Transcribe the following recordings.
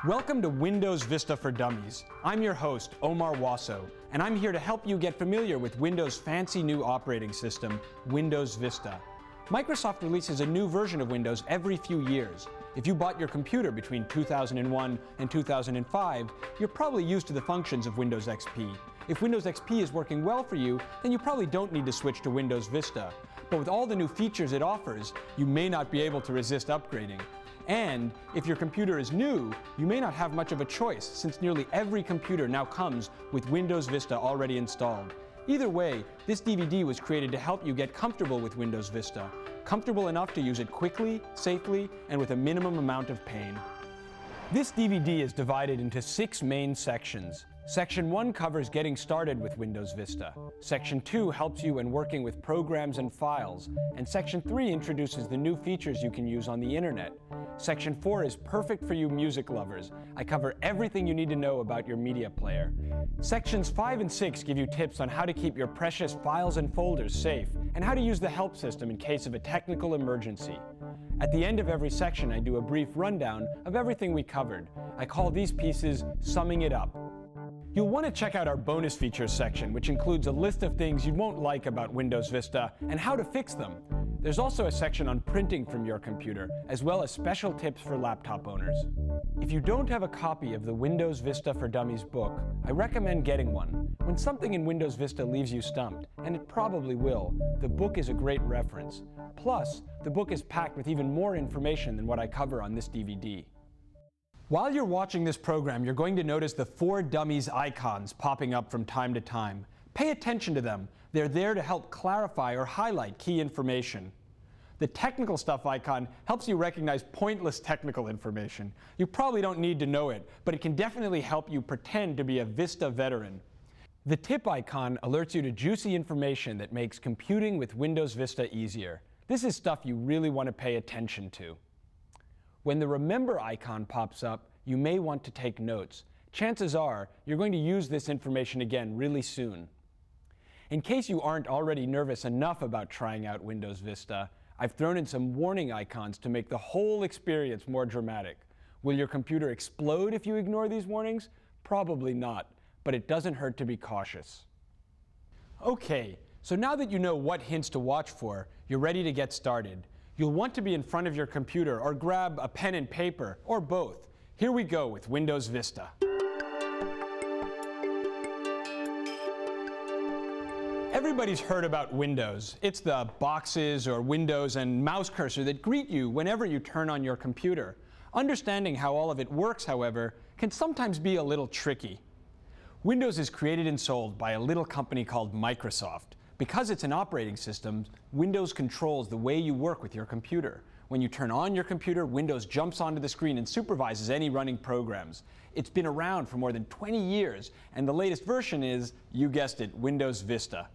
Welcome to Windows Vista for Dummies. I'm your host, Omar Wasso, and I'm here to help you get familiar with Windows' fancy new operating system, Windows Vista. Microsoft releases a new version of Windows every few years. If you bought your computer between 2001 and 2005, you're probably used to the functions of Windows XP. If Windows XP is working well for you, then you probably don't need to switch to Windows Vista. But with all the new features it offers, you may not be able to resist upgrading. And if your computer is new, you may not have much of a choice, since nearly every computer now comes with Windows Vista already installed. Either way, this DVD was created to help you get comfortable with Windows Vista, comfortable enough to use it quickly, safely, and with a minimum amount of pain. This DVD is divided into 6 main sections. Section 1 covers getting started with Windows Vista. Section 2 helps you when working with programs and files. And Section 3 introduces the new features you can use on the internet. Section 4 is perfect for you music lovers. I cover everything you need to know about your media player. Sections 5 and 6 give you tips on how to keep your precious files and folders safe, and how to use the help system in case of a technical emergency. At the end of every section, I do a brief rundown of everything we covered. I call these pieces Summing It Up. You'll want to check out our bonus features section, which includes a list of things you won't like about Windows Vista and how to fix them. There's also a section on printing from your computer, as well as special tips for laptop owners. If you don't have a copy of the Windows Vista for Dummies book, I recommend getting one. When something in Windows Vista leaves you stumped, and it probably will, the book is a great reference. Plus, the book is packed with even more information than what I cover on this DVD. While you're watching this program, you're going to notice the 4 Dummies icons popping up from time to time. Pay attention to them. They're there to help clarify or highlight key information. The technical stuff icon helps you recognize pointless technical information. You probably don't need to know it, but it can definitely help you pretend to be a Vista veteran. The tip icon alerts you to juicy information that makes computing with Windows Vista easier. This is stuff you really want to pay attention to. When the Remember icon pops up, you may want to take notes. Chances are you're going to use this information again really soon. In case you aren't already nervous enough about trying out Windows Vista, I've thrown in some warning icons to make the whole experience more dramatic. Will your computer explode if you ignore these warnings? Probably not, but it doesn't hurt to be cautious. Okay, so now that you know what hints to watch for, you're ready to get started. You'll want to be in front of your computer or grab a pen and paper, or both. Here we go with Windows Vista. Everybody's heard about Windows. It's the boxes or windows and mouse cursor that greet you whenever you turn on your computer. Understanding how all of it works, however, can sometimes be a little tricky. Windows is created and sold by a little company called Microsoft. Because it's an operating system, Windows controls the way you work with your computer. When you turn on your computer, Windows jumps onto the screen and supervises any running programs. It's been around for more than 20 years, and the latest version is, you guessed it, Windows Vista.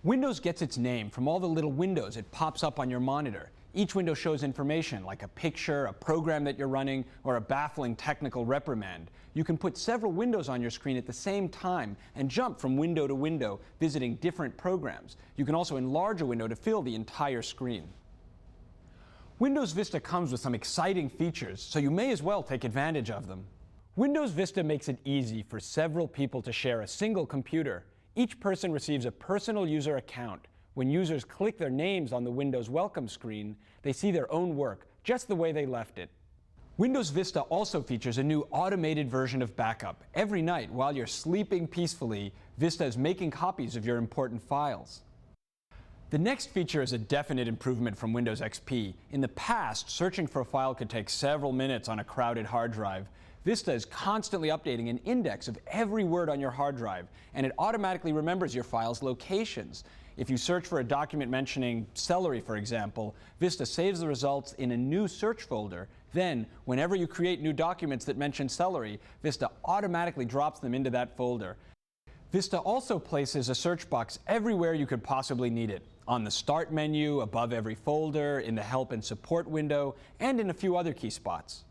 Windows gets its name from all the little windows it pops up on your monitor. Each window shows information like a picture, a program that you're running, or a baffling technical reprimand. You can put several windows on your screen at the same time and jump from window to window, visiting different programs. You can also enlarge a window to fill the entire screen. Windows Vista comes with some exciting features, so you may as well take advantage of them. Windows Vista makes it easy for several people to share a single computer. Each person receives a personal user account. When users click their names on the Windows welcome screen, they see their own work, just the way they left it. Windows Vista also features a new automated version of backup. Every night, while you're sleeping peacefully, Vista is making copies of your important files. The next feature is a definite improvement from Windows XP. In the past, searching for a file could take several minutes on a crowded hard drive. Vista is constantly updating an index of every word on your hard drive, and it automatically remembers your file's locations. If you search for a document mentioning celery, for example, Vista saves the results in a new search folder. Then, whenever you create new documents that mention celery, Vista automatically drops them into that folder. Vista also places a search box everywhere you could possibly need it. On the Start menu, above every folder, in the Help and Support window, and in a few other key spots.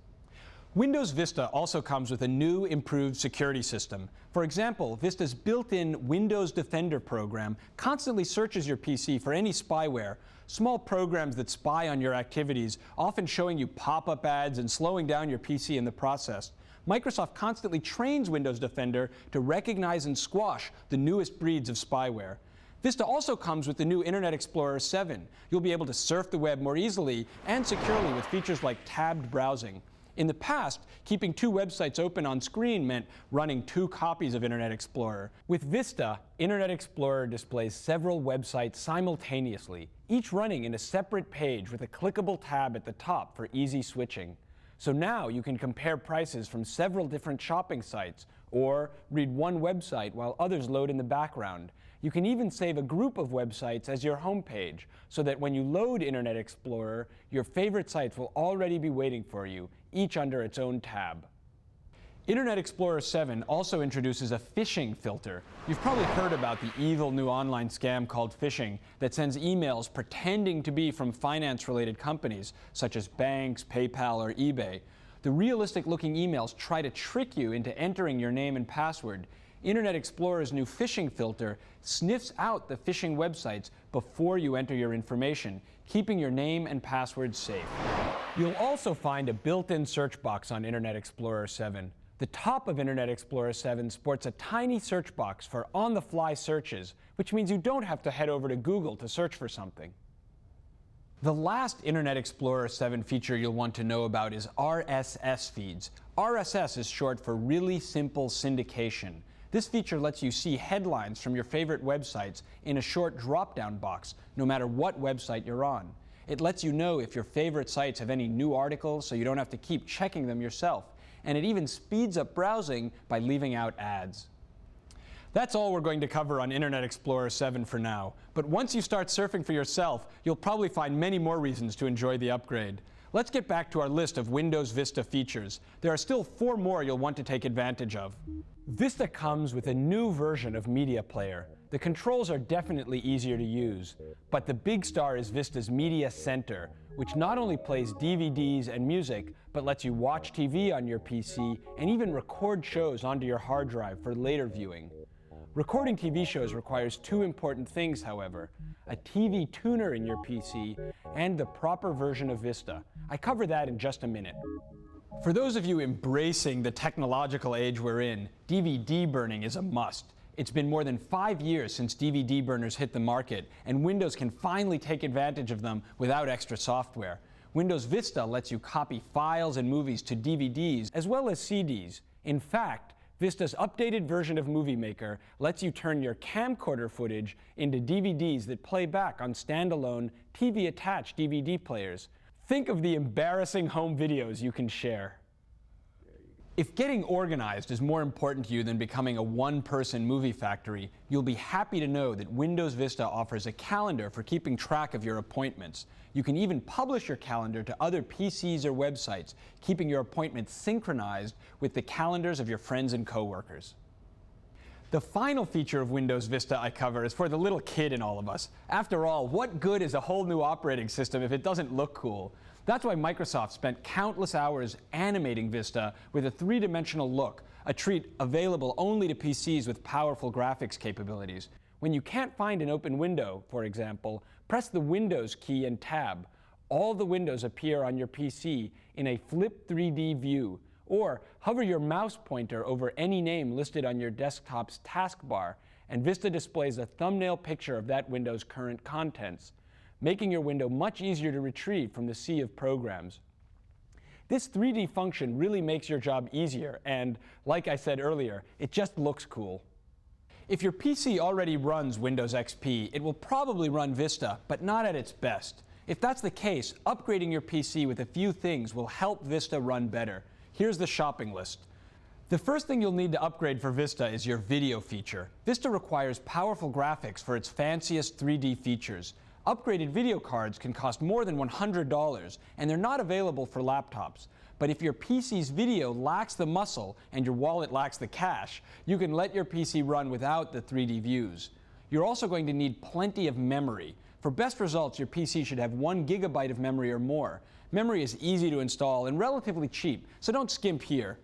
Windows Vista also comes with a new, improved security system. For example, Vista's built-in Windows Defender program constantly searches your PC for any spyware, small programs that spy on your activities, often showing you pop-up ads and slowing down your PC in the process. Microsoft constantly trains Windows Defender to recognize and squash the newest breeds of spyware. Vista also comes with the new Internet Explorer 7. You'll be able to surf the web more easily and securely with features like tabbed browsing. In the past, keeping two websites open on screen meant running two copies of Internet Explorer. With Vista, Internet Explorer displays several websites simultaneously, each running in a separate page with a clickable tab at the top for easy switching. So now you can compare prices from several different shopping sites, or read one website while others load in the background. You can even save a group of websites as your home page, so that when you load Internet Explorer, your favorite sites will already be waiting for you, each under its own tab. Internet Explorer 7 also introduces a phishing filter. You've probably heard about the evil new online scam called phishing that sends emails pretending to be from finance-related companies, such as banks, PayPal, or eBay. The realistic-looking emails try to trick you into entering your name and password. Internet Explorer's new phishing filter sniffs out the phishing websites before you enter your information, keeping your name and password safe. You'll also find a built-in search box on Internet Explorer 7. The top of Internet Explorer 7 sports a tiny search box for on-the-fly searches, which means you don't have to head over to Google to search for something. The last Internet Explorer 7 feature you'll want to know about is RSS feeds. RSS is short for Really Simple Syndication. This feature lets you see headlines from your favorite websites in a short drop-down box, no matter what website you're on. It lets you know if your favorite sites have any new articles, so you don't have to keep checking them yourself. And it even speeds up browsing by leaving out ads. That's all we're going to cover on Internet Explorer 7 for now. But once you start surfing for yourself, you'll probably find many more reasons to enjoy the upgrade. Let's get back to our list of Windows Vista features. There are still 4 more you'll want to take advantage of. Vista comes with a new version of Media Player. The controls are definitely easier to use, but the big star is Vista's Media Center, which not only plays DVDs and music, but lets you watch TV on your PC and even record shows onto your hard drive for later viewing. Recording TV shows requires 2 important things, however: a TV tuner in your PC and the proper version of Vista. I cover that in just a minute. For those of you embracing the technological age we're in, DVD burning is a must. It's been more than 5 years since DVD burners hit the market, and Windows can finally take advantage of them without extra software. Windows Vista lets you copy files and movies to DVDs as well as CDs. In fact, Vista's updated version of Movie Maker lets you turn your camcorder footage into DVDs that play back on standalone, TV-attached DVD players. Think of the embarrassing home videos you can share. If getting organized is more important to you than becoming a one-person movie factory, you'll be happy to know that Windows Vista offers a calendar for keeping track of your appointments. You can even publish your calendar to other PCs or websites, keeping your appointments synchronized with the calendars of your friends and coworkers. The final feature of Windows Vista I cover is for the little kid in all of us. After all, what good is a whole new operating system if it doesn't look cool? That's why Microsoft spent countless hours animating Vista with a 3-dimensional look, a treat available only to PCs with powerful graphics capabilities. When you can't find an open window, for example, press the Windows key and tab. All the windows appear on your PC in a flip 3D view. Or hover your mouse pointer over any name listed on your desktop's taskbar, and Vista displays a thumbnail picture of that window's current contents, making your window much easier to retrieve from the sea of programs. This 3D function really makes your job easier, and like I said earlier, it just looks cool. If your PC already runs Windows XP, it will probably run Vista, but not at its best. If that's the case, upgrading your PC with a few things will help Vista run better. Here's the shopping list. The first thing you'll need to upgrade for Vista is your video feature. Vista requires powerful graphics for its fanciest 3D features. Upgraded video cards can cost more than $100, and they're not available for laptops. But if your PC's video lacks the muscle and your wallet lacks the cash, you can let your PC run without the 3D views. You're also going to need plenty of memory. For best results, your PC should have 1 gigabyte of memory or more. Memory is easy to install and relatively cheap, so don't skimp here.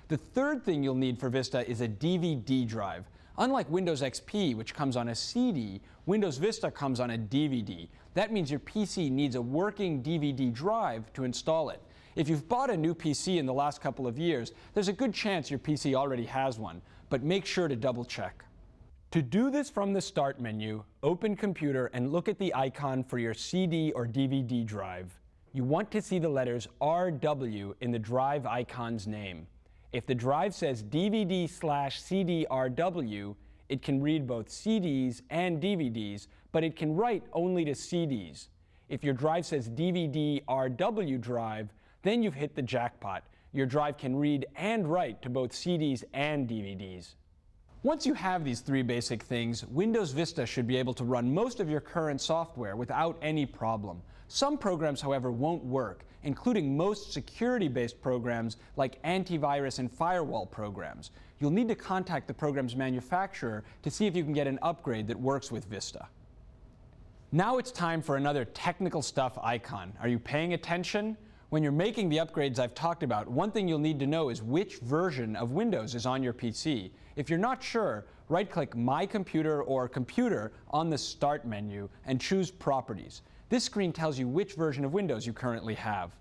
The third thing you'll need for Vista is a DVD drive. Unlike Windows XP, which comes on a CD, Windows Vista comes on a DVD. That means your PC needs a working DVD drive to install it. If you've bought a new PC in the last couple of years, there's a good chance your PC already has one, but make sure to double check. To do this from the Start menu, open Computer and look at the icon for your CD or DVD drive. You want to see the letters RW in the drive icon's name. If the drive says DVD/CD-RW, it can read both CDs and DVDs, but it can write only to CDs. If your drive says DVD-RW drive, then you've hit the jackpot. Your drive can read and write to both CDs and DVDs. Once you have these 3 basic things, Windows Vista should be able to run most of your current software without any problem. Some programs, however, won't work, including most security-based programs like antivirus and firewall programs. You'll need to contact the program's manufacturer to see if you can get an upgrade that works with Vista. Now it's time for another technical stuff icon. Are you paying attention? When you're making the upgrades I've talked about, one thing you'll need to know is which version of Windows is on your PC. If you're not sure, right-click My Computer or Computer on the Start menu and choose Properties. This screen tells you which version of Windows you currently have.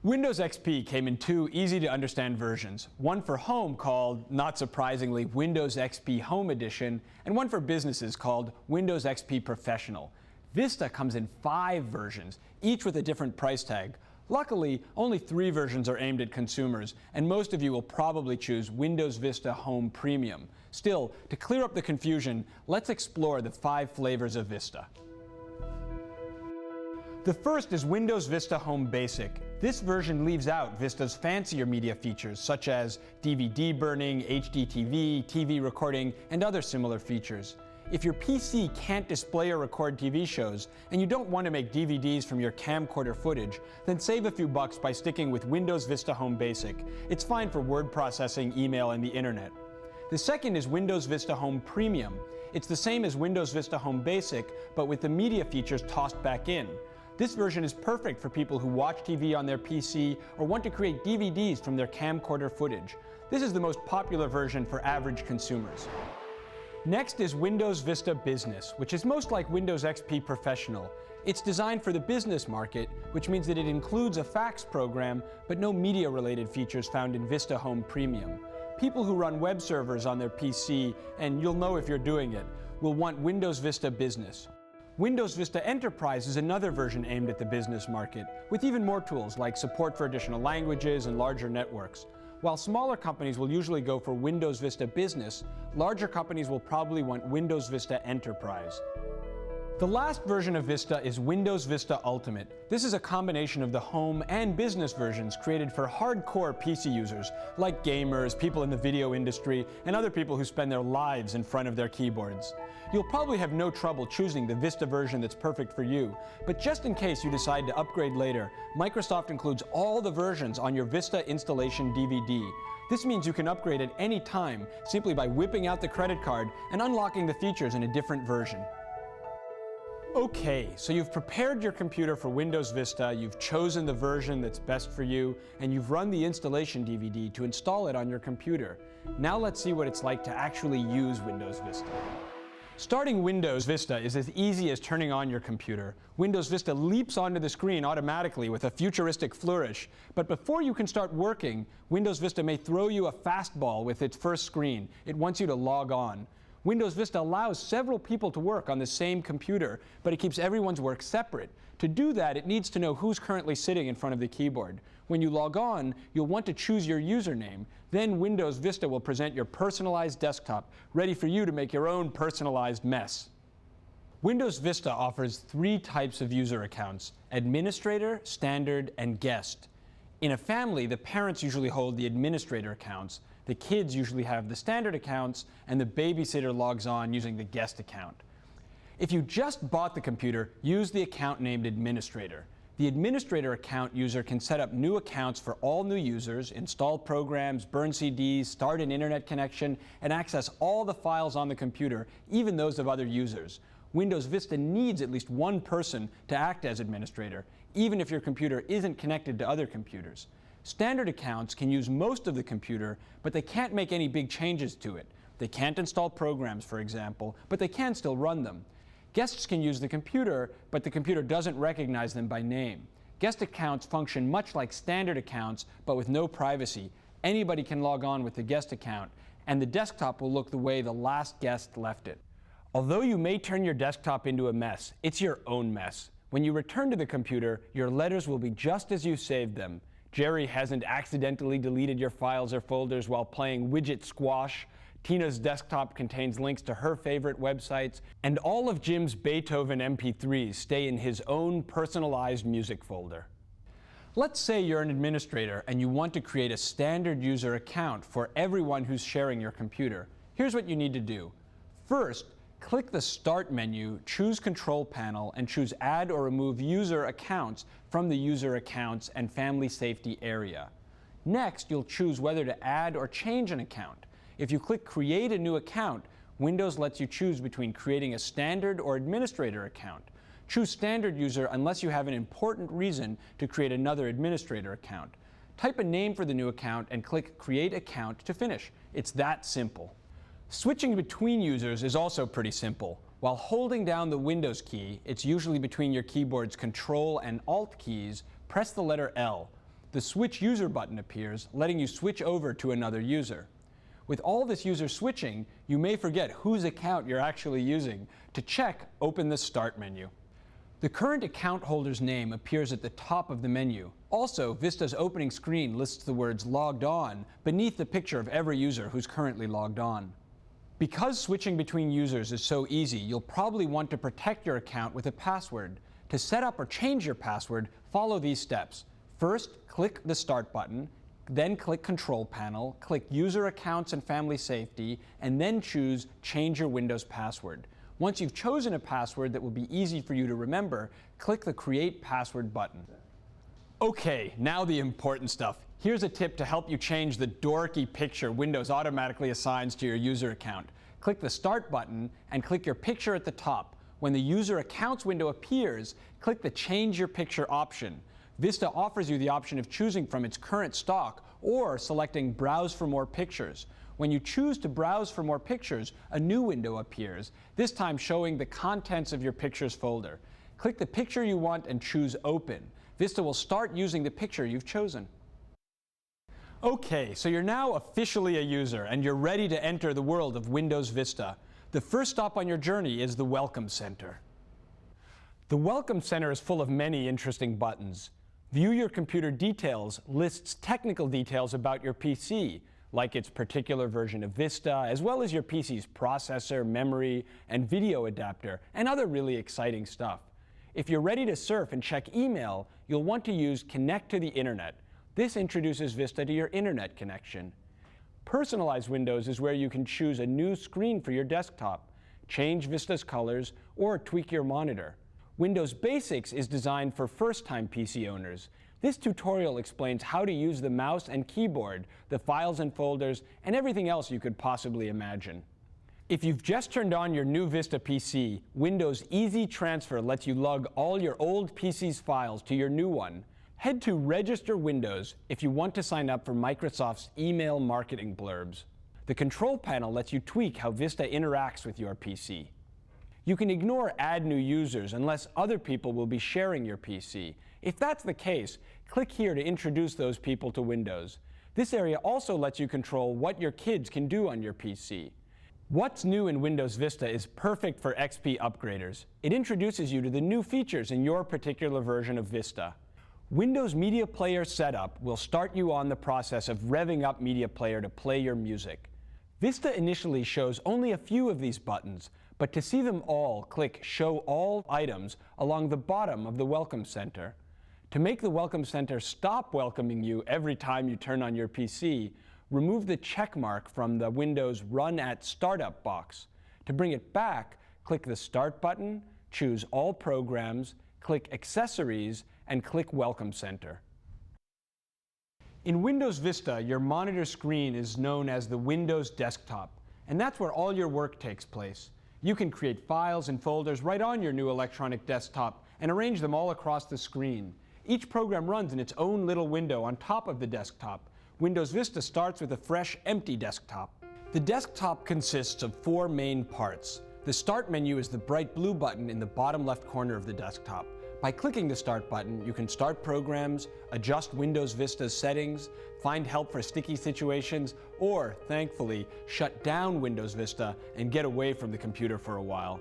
Windows XP came in 2 easy-to-understand versions, one for home called, not surprisingly, Windows XP Home Edition, and one for businesses called Windows XP Professional. Vista comes in 5 versions, each with a different price tag. Luckily, only 3 versions are aimed at consumers, and most of you will probably choose Windows Vista Home Premium. Still, to clear up the confusion, let's explore the 5 flavors of Vista. The first is Windows Vista Home Basic. This version leaves out Vista's fancier media features, such as DVD burning, HDTV, TV recording, and other similar features. If your PC can't display or record TV shows, and you don't want to make DVDs from your camcorder footage, then save a few bucks by sticking with Windows Vista Home Basic. It's fine for word processing, email, and the internet. The second is Windows Vista Home Premium. It's the same as Windows Vista Home Basic, but with the media features tossed back in. This version is perfect for people who watch TV on their PC or want to create DVDs from their camcorder footage. This is the most popular version for average consumers. Next is Windows Vista Business, which is most like Windows XP Professional. It's designed for the business market, which means that it includes a fax program, but no media-related features found in Vista Home Premium. People who run web servers on their PC, and you'll know if you're doing it, will want Windows Vista Business. Windows Vista Enterprise is another version aimed at the business market, with even more tools like support for additional languages and larger networks. While smaller companies will usually go for Windows Vista Business, larger companies will probably want Windows Vista Enterprise. The last version of Vista is Windows Vista Ultimate. This is a combination of the home and business versions created for hardcore PC users, like gamers, people in the video industry, and other people who spend their lives in front of their keyboards. You'll probably have no trouble choosing the Vista version that's perfect for you, but just in case you decide to upgrade later, Microsoft includes all the versions on your Vista installation DVD. This means you can upgrade at any time simply by whipping out the credit card and unlocking the features in a different version. Okay, so you've prepared your computer for Windows Vista, you've chosen the version that's best for you, and you've run the installation DVD to install it on your computer. Now let's see what it's like to actually use Windows Vista. Starting Windows Vista is as easy as turning on your computer. Windows Vista leaps onto the screen automatically with a futuristic flourish. But before you can start working, Windows Vista may throw you a fastball with its first screen. It wants you to log on. Windows Vista allows several people to work on the same computer, but it keeps everyone's work separate. To do that, it needs to know who's currently sitting in front of the keyboard. When you log on, you'll want to choose your username. Then Windows Vista will present your personalized desktop, ready for you to make your own personalized mess. Windows Vista offers 3 types of user accounts: Administrator, Standard, and Guest. In a family, the parents usually hold the administrator accounts, the kids usually have the standard accounts, and the babysitter logs on using the guest account. If you just bought the computer, use the account named Administrator. The Administrator account user can set up new accounts for all new users, install programs, burn CDs, start an internet connection, and access all the files on the computer, even those of other users. Windows Vista needs at least one person to act as administrator, even if your computer isn't connected to other computers. Standard accounts can use most of the computer, but they can't make any big changes to it. They can't install programs, for example, but they can still run them. Guests can use the computer, but the computer doesn't recognize them by name. Guest accounts function much like standard accounts, but with no privacy. Anybody can log on with the guest account, and the desktop will look the way the last guest left it. Although you may turn your desktop into a mess, it's your own mess. When you return to the computer, your letters will be just as you saved them. Jerry hasn't accidentally deleted your files or folders while playing widget squash. Tina's desktop contains links to her favorite websites, and all of Jim's Beethoven MP3s stay in his own personalized music folder. Let's say you're an administrator and you want to create a standard user account for everyone who's sharing your computer. Here's what you need to do. First, click the Start menu, choose Control Panel, and choose Add or Remove User Accounts from the User Accounts and Family Safety area. Next, you'll choose whether to add or change an account. If you click Create a New Account, Windows lets you choose between creating a standard or administrator account. Choose Standard User unless you have an important reason to create another administrator account. Type a name for the new account and click Create Account to finish. It's that simple. Switching between users is also pretty simple. While holding down the Windows key, it's usually between your keyboard's Control and Alt keys, press the letter L. The Switch User button appears, letting you switch over to another user. With all this user switching, you may forget whose account you're actually using. To check, open the Start menu. The current account holder's name appears at the top of the menu. Also, Vista's opening screen lists the words Logged On beneath the picture of every user who's currently logged on. Because switching between users is so easy, you'll probably want to protect your account with a password. To set up or change your password, follow these steps. First, click the Start button. Then click Control Panel, click User Accounts and Family Safety, and then choose Change Your Windows Password. Once you've chosen a password that will be easy for you to remember, click the Create Password button. Okay, now the important stuff. Here's a tip to help you change the dorky picture Windows automatically assigns to your user account. Click the Start button and click your picture at the top. When the User Accounts window appears, click the Change Your Picture option. Vista offers you the option of choosing from its current stock or selecting Browse for More Pictures. When you choose to browse for more pictures, a new window appears, this time showing the contents of your Pictures folder. Click the picture you want and choose Open. Vista will start using the picture you've chosen. Okay, so you're now officially a user and you're ready to enter the world of Windows Vista. The first stop on your journey is the Welcome Center. The Welcome Center is full of many interesting buttons. View Your Computer Details lists technical details about your PC, like its particular version of Vista, as well as your PC's processor, memory, and video adapter, and other really exciting stuff. If you're ready to surf and check email, you'll want to use Connect to the Internet. This introduces Vista to your internet connection. Personalize Windows is where you can choose a new screen for your desktop, change Vista's colors, or tweak your monitor. Windows Basics is designed for first-time PC owners. This tutorial explains how to use the mouse and keyboard, the files and folders, and everything else you could possibly imagine. If you've just turned on your new Vista PC, Windows Easy Transfer lets you lug all your old PC's files to your new one. Head to Register Windows if you want to sign up for Microsoft's email marketing blurbs. The Control Panel lets you tweak how Vista interacts with your PC. You can ignore Add New Users unless other people will be sharing your PC. If that's the case, click here to introduce those people to Windows. This area also lets you control what your kids can do on your PC. What's new in Windows Vista is perfect for XP upgraders. It introduces you to the new features in your particular version of Vista. Windows Media Player Setup will start you on the process of revving up Media Player to play your music. Vista initially shows only a few of these buttons, but to see them all, click Show All Items along the bottom of the Welcome Center. To make the Welcome Center stop welcoming you every time you turn on your PC, remove the check mark from the Windows Run at Startup box. To bring it back, click the Start button, choose All Programs, click Accessories, and click Welcome Center. In Windows Vista, your monitor screen is known as the Windows desktop, and that's where all your work takes place. You can create files and folders right on your new electronic desktop and arrange them all across the screen. Each program runs in its own little window on top of the desktop. Windows Vista starts with a fresh, empty desktop. The desktop consists of 4 main parts. The Start menu is the bright blue button in the bottom left corner of the desktop. By clicking the Start button, you can start programs, adjust Windows Vista's settings, find help for sticky situations, or, thankfully, shut down Windows Vista and get away from the computer for a while.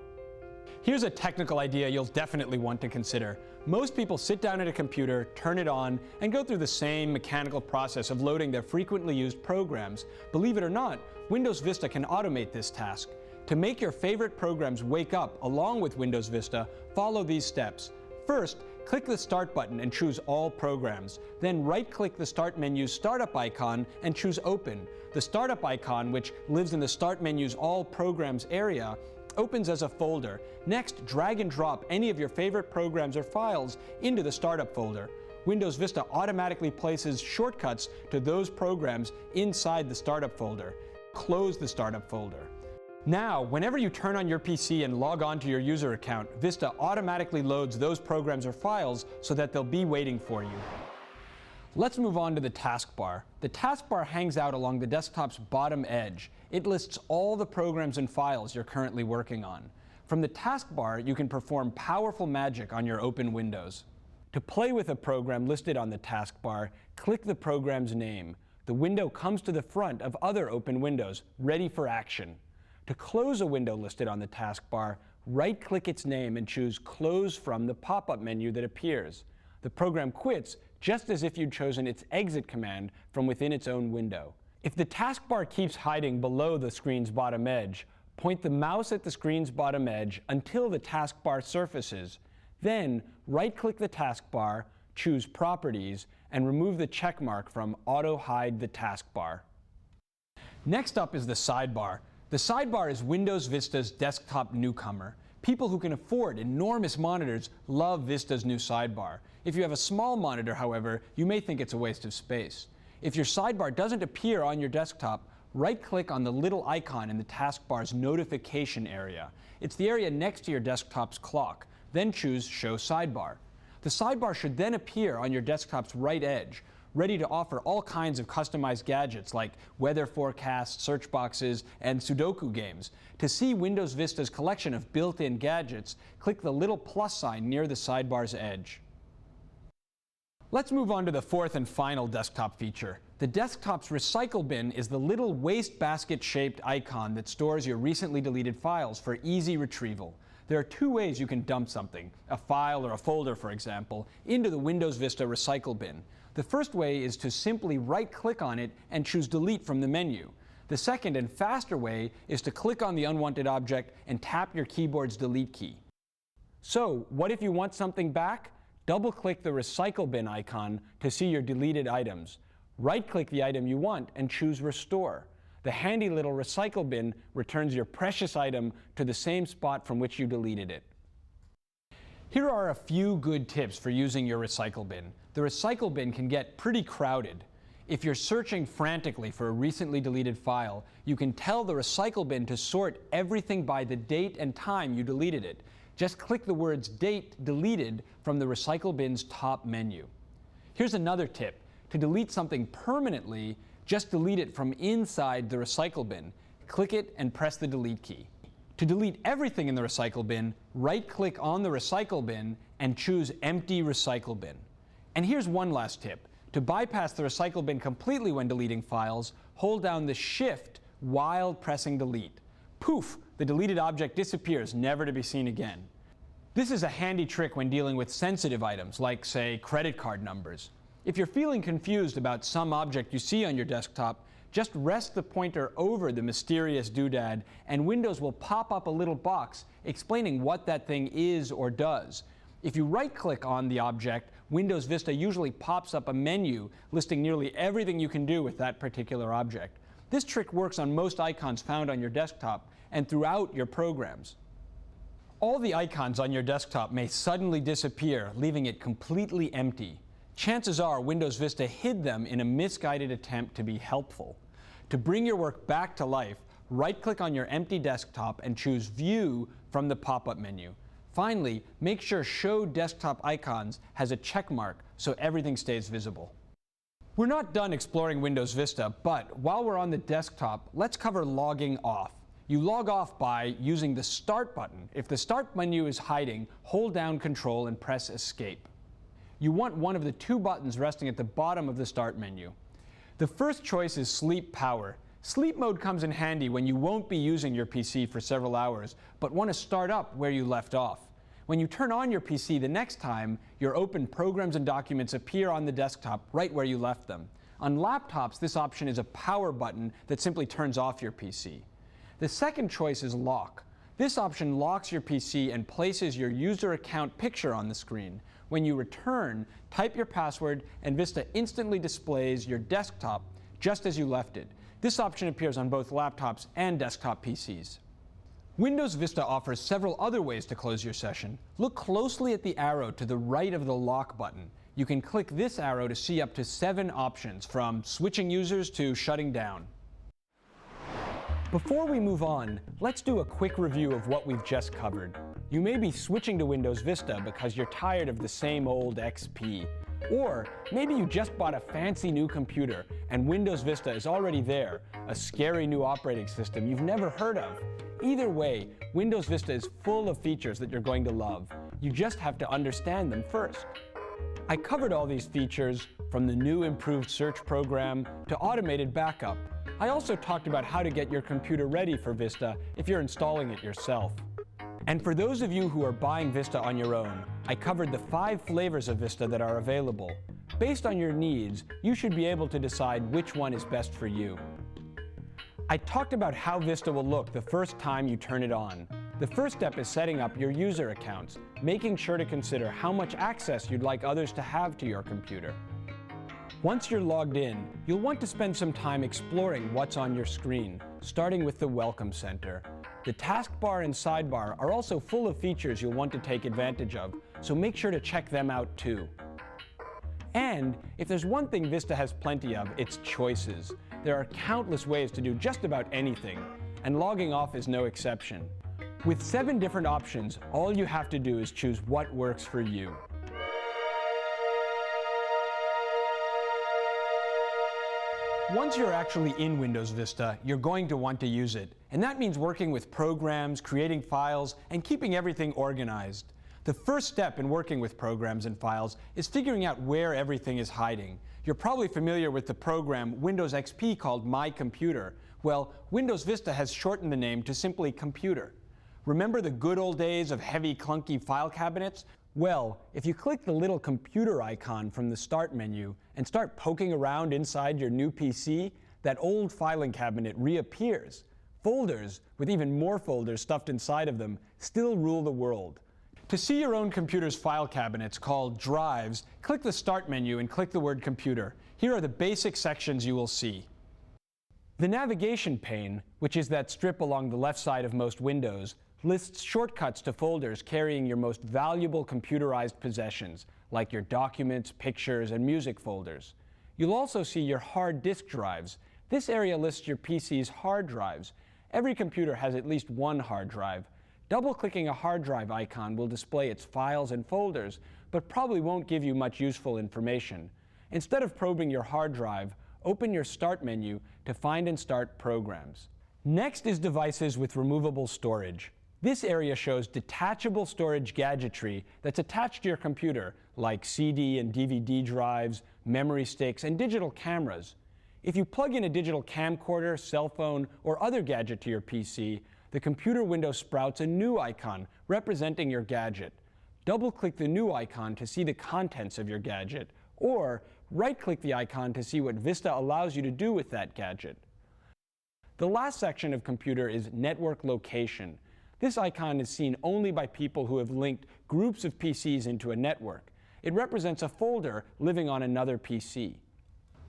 Here's a technical idea you'll definitely want to consider. Most people sit down at a computer, turn it on, and go through the same mechanical process of loading their frequently used programs. Believe it or not, Windows Vista can automate this task. To make your favorite programs wake up along with Windows Vista, follow these steps. First, click the Start button and choose All Programs. Then right-click the Start menu's Startup icon and choose Open. The Startup icon, which lives in the Start menu's All Programs area, opens as a folder. Next, drag and drop any of your favorite programs or files into the Startup folder. Windows Vista automatically places shortcuts to those programs inside the Startup folder. Close the Startup folder. Now, whenever you turn on your PC and log on to your user account, Vista automatically loads those programs or files so that they'll be waiting for you. Let's move on to the taskbar. The taskbar hangs out along the desktop's bottom edge. It lists all the programs and files you're currently working on. From the taskbar, you can perform powerful magic on your open windows. To play with a program listed on the taskbar, click the program's name. The window comes to the front of other open windows, ready for action. To close a window listed on the taskbar, right-click its name and choose Close from the pop-up menu that appears. The program quits just as if you'd chosen its exit command from within its own window. If the taskbar keeps hiding below the screen's bottom edge, point the mouse at the screen's bottom edge until the taskbar surfaces. Then, right-click the taskbar, choose Properties, and remove the checkmark from Auto Hide the Taskbar. Next up is the sidebar. The sidebar is Windows Vista's desktop newcomer. People who can afford enormous monitors love Vista's new sidebar. If you have a small monitor, however, you may think it's a waste of space. If your sidebar doesn't appear on your desktop, right-click on the little icon in the taskbar's notification area. It's the area next to your desktop's clock. Then choose Show Sidebar. The sidebar should then appear on your desktop's right edge, ready to offer all kinds of customized gadgets like weather forecasts, search boxes, and Sudoku games. To see Windows Vista's collection of built-in gadgets, click the little plus sign near the sidebar's edge. Let's move on to the fourth and final desktop feature. The desktop's recycle bin is the little wastebasket-shaped icon that stores your recently deleted files for easy retrieval. There are 2 ways you can dump something, a file or a folder for example, into the Windows Vista recycle bin. The first way is to simply right-click on it and choose Delete from the menu. The second and faster way is to click on the unwanted object and tap your keyboard's Delete key. So, what if you want something back? Double-click the recycle bin icon to see your deleted items. Right-click the item you want and choose Restore. The handy little recycle bin returns your precious item to the same spot from which you deleted it. Here are a few good tips for using your recycle bin. The recycle bin can get pretty crowded. If you're searching frantically for a recently deleted file, you can tell the recycle bin to sort everything by the date and time you deleted it. Just click the words Date Deleted from the recycle bin's top menu. Here's another tip. To delete something permanently, just delete it from inside the recycle bin. Click it and press the Delete key. To delete everything in the recycle bin, right-click on the recycle bin and choose Empty Recycle Bin. And here's one last tip. To bypass the recycle bin completely when deleting files, hold down the Shift while pressing Delete. Poof! The deleted object disappears, never to be seen again. This is a handy trick when dealing with sensitive items, like, say, credit card numbers. If you're feeling confused about some object you see on your desktop, just rest the pointer over the mysterious doodad, and Windows will pop up a little box explaining what that thing is or does. If you right-click on the object, Windows Vista usually pops up a menu listing nearly everything you can do with that particular object. This trick works on most icons found on your desktop and throughout your programs. All the icons on your desktop may suddenly disappear, leaving it completely empty. Chances are Windows Vista hid them in a misguided attempt to be helpful. To bring your work back to life, right-click on your empty desktop and choose View from the pop-up menu. Finally, make sure Show Desktop Icons has a check mark so everything stays visible. We're not done exploring Windows Vista, but while we're on the desktop, let's cover logging off. You log off by using the Start button. If the Start menu is hiding, hold down Control and press Escape. You want one of the two buttons resting at the bottom of the Start menu. The first choice is Sleep Power. Sleep mode comes in handy when you won't be using your PC for several hours, but want to start up where you left off. When you turn on your PC the next time, your open programs and documents appear on the desktop right where you left them. On laptops, this option is a power button that simply turns off your PC. The second choice is Lock. This option locks your PC and places your user account picture on the screen. When you return, type your password and Vista instantly displays your desktop just as you left it. This option appears on both laptops and desktop PCs. Windows Vista offers several other ways to close your session. Look closely at the arrow to the right of the Lock button. You can click this arrow to see up to 7 options, from switching users to shutting down. Before we move on, let's do a quick review of what we've just covered. You may be switching to Windows Vista because you're tired of the same old XP. Or maybe you just bought a fancy new computer and Windows Vista is already there, a scary new operating system you've never heard of. Either way, Windows Vista is full of features that you're going to love. You just have to understand them first. I covered all these features, from the new improved search program to automated backup. I also talked about how to get your computer ready for Vista if you're installing it yourself. And for those of you who are buying Vista on your own, I covered the 5 flavors of Vista that are available. Based on your needs, you should be able to decide which one is best for you. I talked about how Vista will look the first time you turn it on. The first step is setting up your user accounts, making sure to consider how much access you'd like others to have to your computer. Once you're logged in, you'll want to spend some time exploring what's on your screen, starting with the Welcome Center. The taskbar and sidebar are also full of features you'll want to take advantage of, so make sure to check them out too. And if there's one thing Vista has plenty of, it's choices. There are countless ways to do just about anything, and logging off is no exception. With 7 different options, all you have to do is choose what works for you. Once you're actually in Windows Vista, you're going to want to use it. And that means working with programs, creating files, and keeping everything organized. The first step in working with programs and files is figuring out where everything is hiding. You're probably familiar with the program Windows XP called My Computer. Well, Windows Vista has shortened the name to simply Computer. Remember the good old days of heavy, clunky file cabinets? Well, if you click the little computer icon from the Start menu and start poking around inside your new PC, that old filing cabinet reappears. Folders, with even more folders stuffed inside of them, still rule the world. To see your own computer's file cabinets, called drives, click the Start menu and click the word Computer. Here are the basic sections you will see. The navigation pane, which is that strip along the left side of most windows, lists shortcuts to folders carrying your most valuable computerized possessions, like your documents, pictures, and music folders. You'll also see your hard disk drives. This area lists your PC's hard drives. Every computer has at least one hard drive. Double-clicking a hard drive icon will display its files and folders, but probably won't give you much useful information. Instead of probing your hard drive, open your Start menu to find and start programs. Next is devices with removable storage. This area shows detachable storage gadgetry that's attached to your computer, like CD and DVD drives, memory sticks, and digital cameras. If you plug in a digital camcorder, cell phone, or other gadget to your PC, the computer window sprouts a new icon representing your gadget. Double-click the new icon to see the contents of your gadget, or right-click the icon to see what Vista allows you to do with that gadget. The last section of Computer is Network Location. This icon is seen only by people who have linked groups of PCs into a network. It represents a folder living on another PC.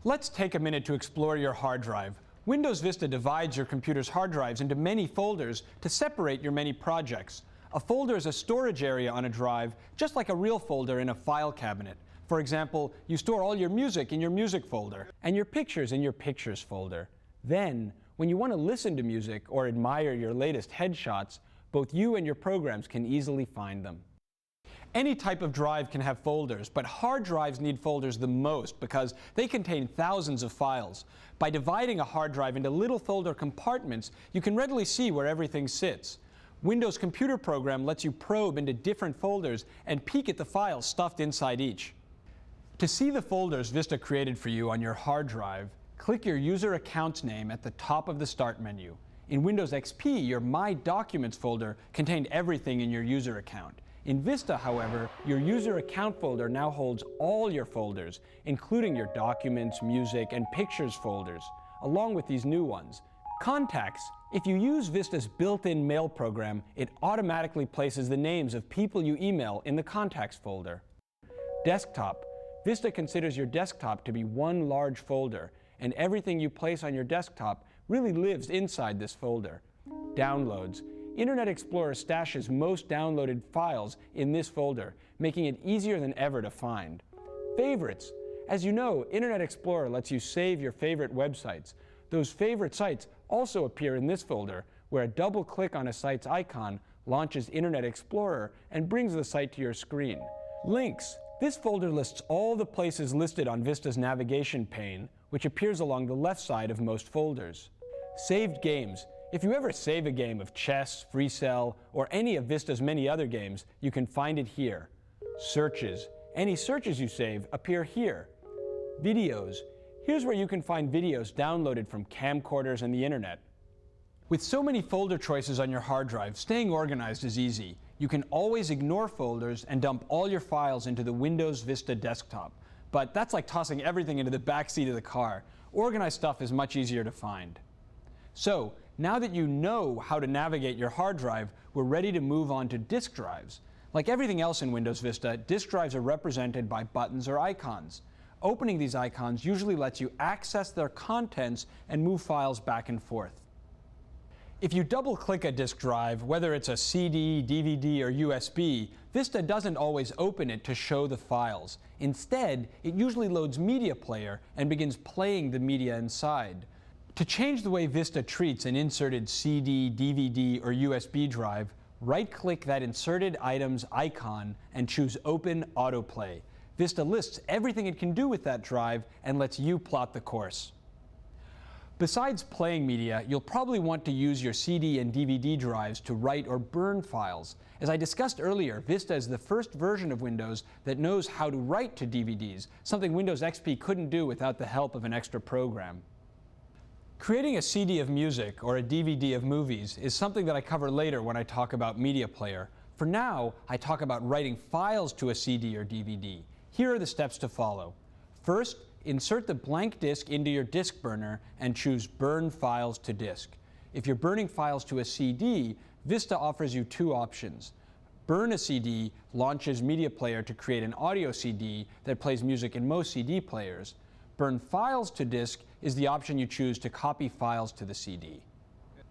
Let's take a minute to explore your hard drive. Windows Vista divides your computer's hard drives into many folders to separate your many projects. A folder is a storage area on a drive, just like a real folder in a file cabinet. For example, you store all your music in your music folder, and your pictures in your pictures folder. Then, when you want to listen to music or admire your latest headshots, both you and your programs can easily find them. Any type of drive can have folders, but hard drives need folders the most because they contain thousands of files. By dividing a hard drive into little folder compartments, you can readily see where everything sits. Windows Computer Program lets you probe into different folders and peek at the files stuffed inside each. To see the folders Vista created for you on your hard drive, click your user account's name at the top of the Start menu. In Windows XP, your My Documents folder contained everything in your user account. In Vista, however, your user account folder now holds all your folders, including your Documents, Music, and Pictures folders, along with these new ones. Contacts. If you use Vista's built-in mail program, it automatically places the names of people you email in the Contacts folder. Desktop. Vista considers your desktop to be one large folder, and everything you place on your desktop really lives inside this folder. Downloads. Internet Explorer stashes most downloaded files in this folder, making it easier than ever to find. Favorites. As you know, Internet Explorer lets you save your favorite websites. Those favorite sites also appear in this folder, where a double click on a site's icon launches Internet Explorer and brings the site to your screen. Links. This folder lists all the places listed on Vista's navigation pane, which appears along the left side of most folders. Saved games. If you ever save a game of chess, Free Cell, or any of Vista's many other games, you can find it here. Searches. Any searches you save appear here. Videos. Here's where you can find videos downloaded from camcorders and the internet. With so many folder choices on your hard drive, staying organized is easy. You can always ignore folders and dump all your files into the Windows Vista desktop. But that's like tossing everything into the back seat of the car. Organized stuff is much easier to find. So, now that you know how to navigate your hard drive, we're ready to move on to disk drives. Like everything else in Windows Vista, disk drives are represented by buttons or icons. Opening these icons usually lets you access their contents and move files back and forth. If you double-click a disk drive, whether it's a CD, DVD, or USB, Vista doesn't always open it to show the files. Instead, it usually loads Media Player and begins playing the media inside. To change the way Vista treats an inserted CD, DVD, or USB drive, right-click that inserted item's icon and choose Open Autoplay. Vista lists everything it can do with that drive and lets you plot the course. Besides playing media, you'll probably want to use your CD and DVD drives to write or burn files. As I discussed earlier, Vista is the first version of Windows that knows how to write to DVDs, something Windows XP couldn't do without the help of an extra program. Creating a CD of music or a DVD of movies is something that I cover later when I talk about Media Player. For now, I talk about writing files to a CD or DVD. Here are the steps to follow. First, insert the blank disk into your disk burner and choose Burn Files to Disk. If you're burning files to a CD, Vista offers you two options. Burn a CD launches Media Player to create an audio CD that plays music in most CD players. Burn Files to Disk is the option you choose to copy files to the CD.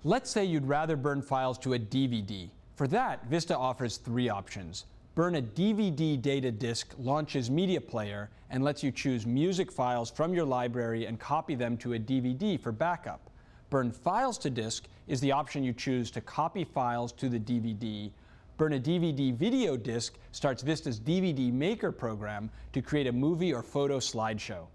Let's say you'd rather burn files to a DVD. For that, Vista offers three options. Burn a DVD data disk launches Media Player and lets you choose music files from your library and copy them to a DVD for backup. Burn Files to Disk is the option you choose to copy files to the DVD. Burn a DVD video disk starts Vista's DVD Maker program to create a movie or photo slideshow.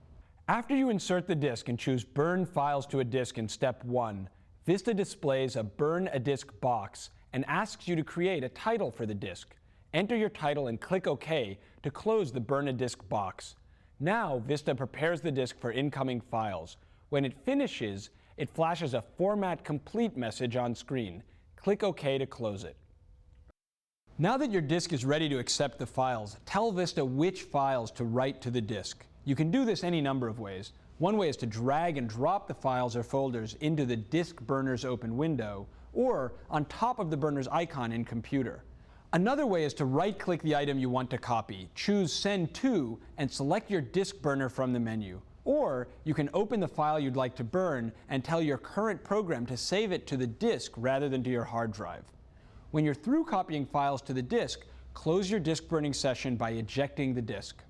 After you insert the disk and choose Burn Files to a Disk in Step 1, Vista displays a Burn a Disk box and asks you to create a title for the disk. Enter your title and click OK to close the Burn a Disk box. Now Vista prepares the disk for incoming files. When it finishes, it flashes a Format Complete message on screen. Click OK to close it. Now that your disk is ready to accept the files, tell Vista which files to write to the disk. You can do this any number of ways. One way is to drag and drop the files or folders into the disk burner's open window, or on top of the burner's icon in Computer. Another way is to right-click the item you want to copy, choose Send To, and select your disk burner from the menu. Or you can open the file you'd like to burn and tell your current program to save it to the disk rather than to your hard drive. When you're through copying files to the disk, close your disk burning session by ejecting the disk.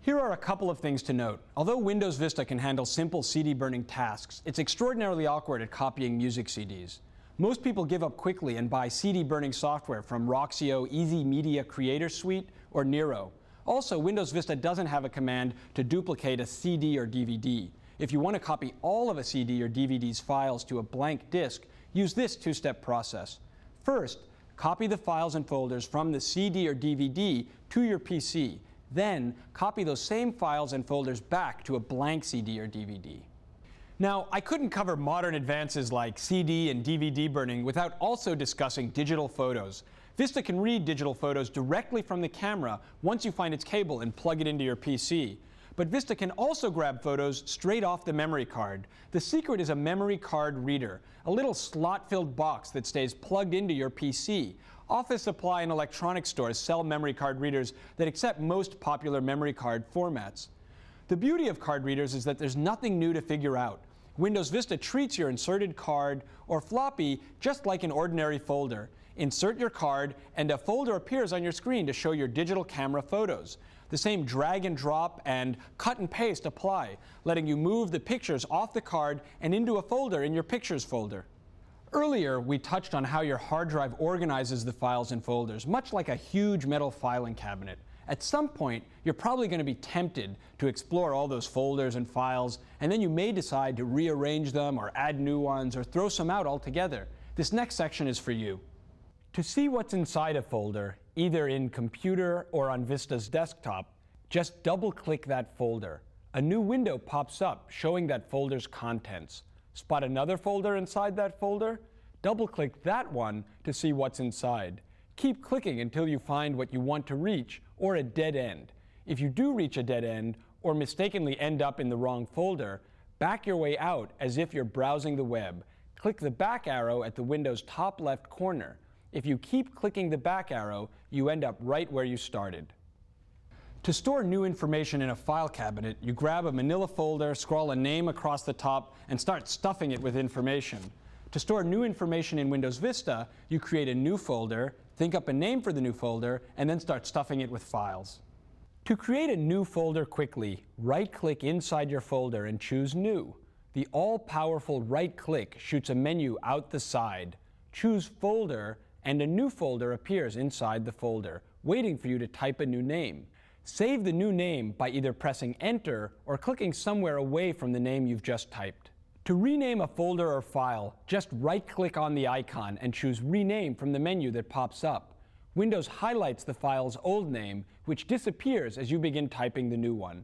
Here are a couple of things to note. Although Windows Vista can handle simple CD burning tasks, it's extraordinarily awkward at copying music CDs. Most people give up quickly and buy CD burning software from Roxio Easy Media Creator Suite or Nero. Also, Windows Vista doesn't have a command to duplicate a CD or DVD. If you want to copy all of a CD or DVD's files to a blank disk, use this two-step process. First, copy the files and folders from the CD or DVD to your PC. Then, copy those same files and folders back to a blank CD or DVD. Now, I couldn't cover modern advances like CD and DVD burning without also discussing digital photos. Vista can read digital photos directly from the camera once you find its cable and plug it into your PC. But Vista can also grab photos straight off the memory card. The secret is a memory card reader, a little slot-filled box that stays plugged into your PC. Office supply and electronics stores sell memory card readers that accept most popular memory card formats. The beauty of card readers is that there's nothing new to figure out. Windows Vista treats your inserted card or floppy just like an ordinary folder. Insert your card, and a folder appears on your screen to show your digital camera photos. The same drag and drop and cut and paste apply, letting you move the pictures off the card and into a folder in your Pictures folder. Earlier, we touched on how your hard drive organizes the files and folders, much like a huge metal filing cabinet. At some point, you're probably going to be tempted to explore all those folders and files, and then you may decide to rearrange them or add new ones or throw some out altogether. This next section is for you. To see what's inside a folder, either in Computer or on Vista's desktop, just double-click that folder. A new window pops up showing that folder's contents. Spot another folder inside that folder? Double-click that one to see what's inside. Keep clicking until you find what you want to reach or a dead end. If you do reach a dead end or mistakenly end up in the wrong folder, back your way out as if you're browsing the web. Click the back arrow at the window's top left corner. If you keep clicking the back arrow, you end up right where you started. To store new information in a file cabinet, you grab a manila folder, scroll a name across the top, and start stuffing it with information. To store new information in Windows Vista, you create a new folder, think up a name for the new folder, and then start stuffing it with files. To create a new folder quickly, right-click inside your folder and choose New. The all-powerful right-click shoots a menu out the side. Choose Folder, and a new folder appears inside the folder, waiting for you to type a new name. Save the new name by either pressing Enter or clicking somewhere away from the name you've just typed. To rename a folder or file, just right-click on the icon and choose Rename from the menu that pops up. Windows highlights the file's old name, which disappears as you begin typing the new one.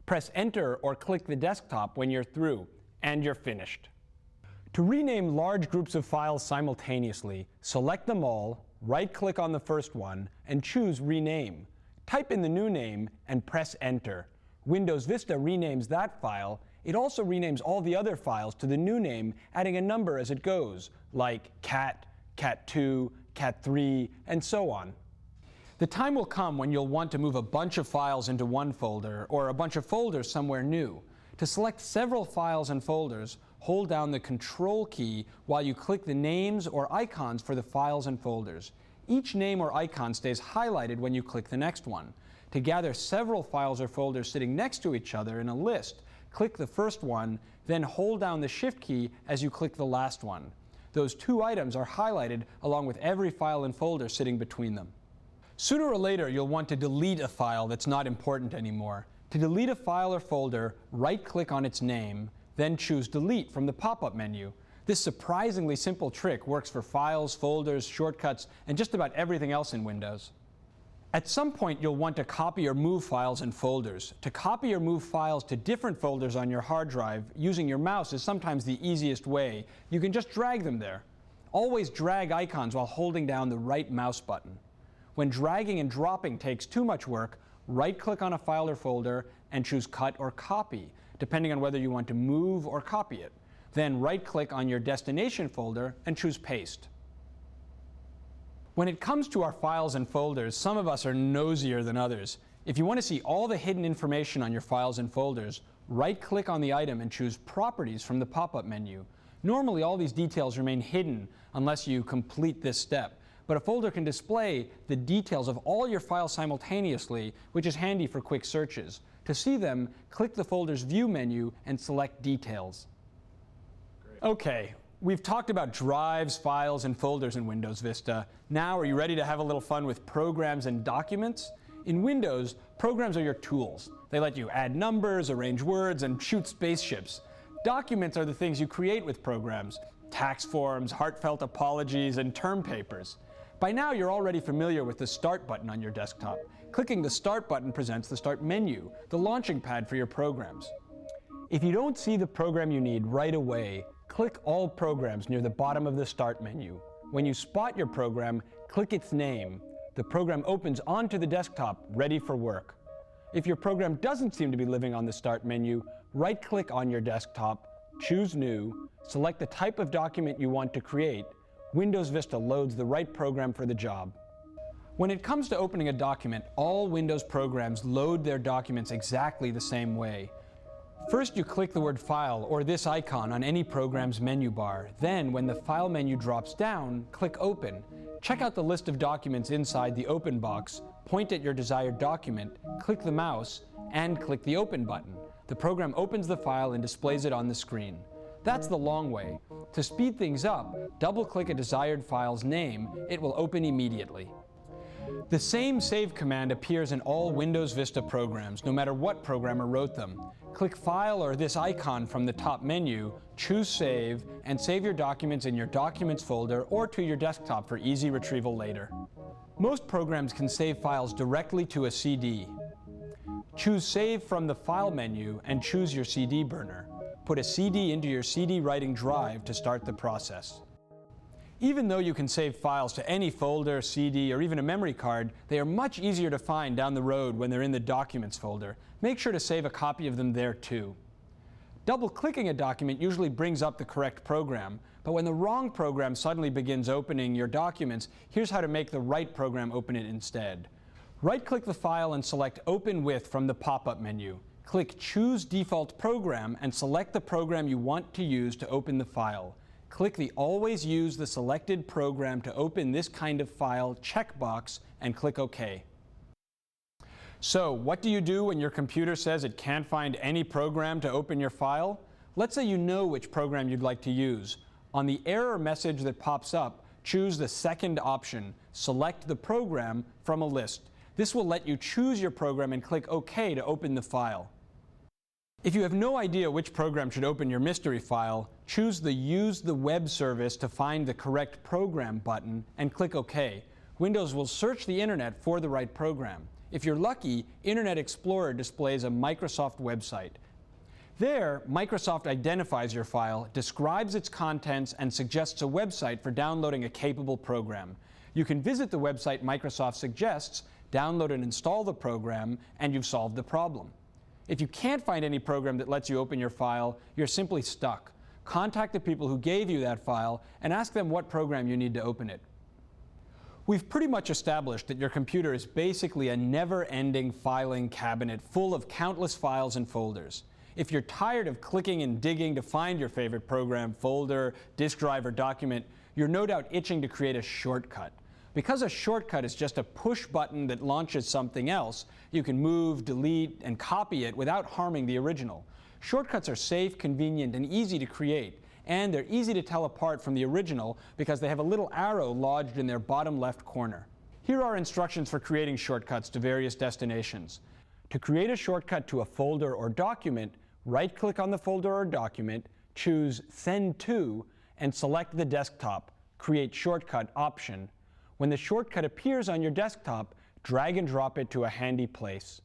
Press Enter or click the desktop when you're through, and you're finished. To rename large groups of files simultaneously, select them all, right-click on the first one, and choose Rename. Type in the new name and press Enter. Windows Vista renames that file. It also renames all the other files to the new name, adding a number as it goes, like cat, cat2, cat3, and so on. The time will come when you'll want to move a bunch of files into one folder or a bunch of folders somewhere new. To select several files and folders, hold down the Control key while you click the names or icons for the files and folders. Each name or icon stays highlighted when you click the next one. To gather several files or folders sitting next to each other in a list, click the first one, then hold down the Shift key as you click the last one. Those two items are highlighted along with every file and folder sitting between them. Sooner or later, you'll want to delete a file that's not important anymore. To delete a file or folder, right-click on its name, then choose Delete from the pop-up menu. This surprisingly simple trick works for files, folders, shortcuts, and just about everything else in Windows. At some point, you'll want to copy or move files and folders. To copy or move files to different folders on your hard drive, using your mouse is sometimes the easiest way. You can just drag them there. Always drag icons while holding down the right mouse button. When dragging and dropping takes too much work, right-click on a file or folder and choose Cut or Copy, depending on whether you want to move or copy it. Then right-click on your destination folder and choose Paste. When it comes to our files and folders, some of us are nosier than others. If you want to see all the hidden information on your files and folders, right-click on the item and choose Properties from the pop-up menu. Normally, all these details remain hidden unless you complete this step, but a folder can display the details of all your files simultaneously, which is handy for quick searches. To see them, click the folder's View menu and select Details. Okay, we've talked about drives, files, and folders in Windows Vista. Now, are you ready to have a little fun with programs and documents? In Windows, programs are your tools. They let you add numbers, arrange words, and shoot spaceships. Documents are the things you create with programs: tax forms, heartfelt apologies, and term papers. By now, you're already familiar with the Start button on your desktop. Clicking the Start button presents the Start menu, the launching pad for your programs. If you don't see the program you need right away, click All Programs near the bottom of the Start menu. When you spot your program, click its name. The program opens onto the desktop, ready for work. If your program doesn't seem to be living on the Start menu, right-click on your desktop, choose New, select the type of document you want to create. Windows Vista loads the right program for the job. When it comes to opening a document, all Windows programs load their documents exactly the same way. First, you click the word File or this icon on any program's menu bar. Then, when the File menu drops down, click Open. Check out the list of documents inside the Open box, point at your desired document, click the mouse, and click the Open button. The program opens the file and displays it on the screen. That's the long way. To speed things up, double-click a desired file's name. It will open immediately. The same Save command appears in all Windows Vista programs, no matter what programmer wrote them. Click File or this icon from the top menu, choose Save, and save your documents in your Documents folder or to your desktop for easy retrieval later. Most programs can save files directly to a CD. Choose Save from the File menu and choose your CD burner. Put a CD into your CD writing drive to start the process. Even though you can save files to any folder, CD, or even a memory card, they are much easier to find down the road when they're in the Documents folder. Make sure to save a copy of them there too. Double-clicking a document usually brings up the correct program, but when the wrong program suddenly begins opening your documents, here's how to make the right program open it instead. Right-click the file and select Open With from the pop-up menu. Click Choose Default Program and select the program you want to use to open the file. Click the Always Use the Selected Program to Open This Kind of File checkbox and click OK. So, what do you do when your computer says it can't find any program to open your file? Let's say you know which program you'd like to use. On the error message that pops up, choose the second option, Select the Program from a list. This will let you choose your program and click OK to open the file. If you have no idea which program should open your mystery file, choose the Use the Web Service to find the correct program button and click OK. Windows will search the internet for the right program. If you're lucky, Internet Explorer displays a Microsoft website. There, Microsoft identifies your file, describes its contents, and suggests a website for downloading a capable program. You can visit the website Microsoft suggests, download and install the program, and you've solved the problem. If you can't find any program that lets you open your file, you're simply stuck. Contact the people who gave you that file and ask them what program you need to open it. We've pretty much established that your computer is basically a never-ending filing cabinet full of countless files and folders. If you're tired of clicking and digging to find your favorite program, folder, disk drive, or document, you're no doubt itching to create a shortcut. Because a shortcut is just a push button that launches something else, you can move, delete, and copy it without harming the original. Shortcuts are safe, convenient, and easy to create, and they're easy to tell apart from the original because they have a little arrow lodged in their bottom left corner. Here are instructions for creating shortcuts to various destinations. To create a shortcut to a folder or document, right-click on the folder or document, choose Send To, and select the desktop, Create Shortcut option. When the shortcut appears on your desktop, drag and drop it to a handy place.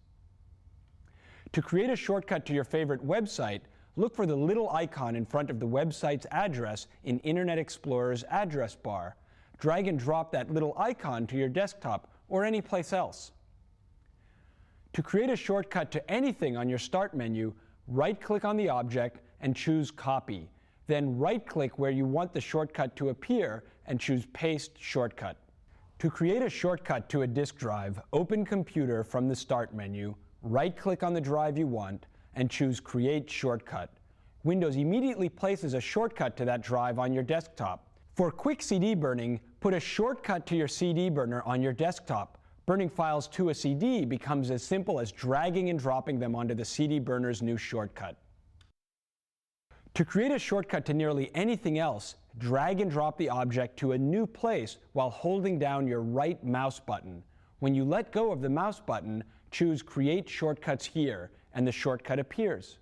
To create a shortcut to your favorite website, look for the little icon in front of the website's address in Internet Explorer's address bar. Drag and drop that little icon to your desktop or any place else. To create a shortcut to anything on your Start menu, right-click on the object and choose Copy. Then right-click where you want the shortcut to appear and choose Paste Shortcut. To create a shortcut to a disk drive, open Computer from the Start menu, right-click on the drive you want, and choose Create Shortcut. Windows immediately places a shortcut to that drive on your desktop. For quick CD burning, put a shortcut to your CD burner on your desktop. Burning files to a CD becomes as simple as dragging and dropping them onto the CD burner's new shortcut. To create a shortcut to nearly anything else, drag and drop the object to a new place while holding down your right mouse button. When you let go of the mouse button, choose Create Shortcuts here, and the shortcut appears.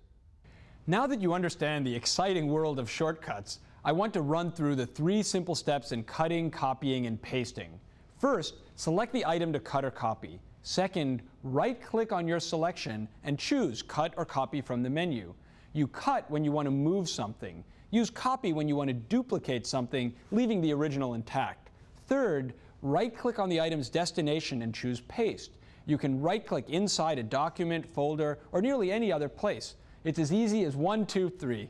Now that you understand the exciting world of shortcuts, I want to run through the 3 simple steps in cutting, copying, and pasting. First, select the item to cut or copy. Second, right-click on your selection and choose Cut or Copy from the menu. You cut when you want to move something. Use copy when you want to duplicate something, leaving the original intact. Third, right-click on the item's destination and choose Paste. You can right-click inside a document, folder, or nearly any other place. It's as easy as 1, 2, 3.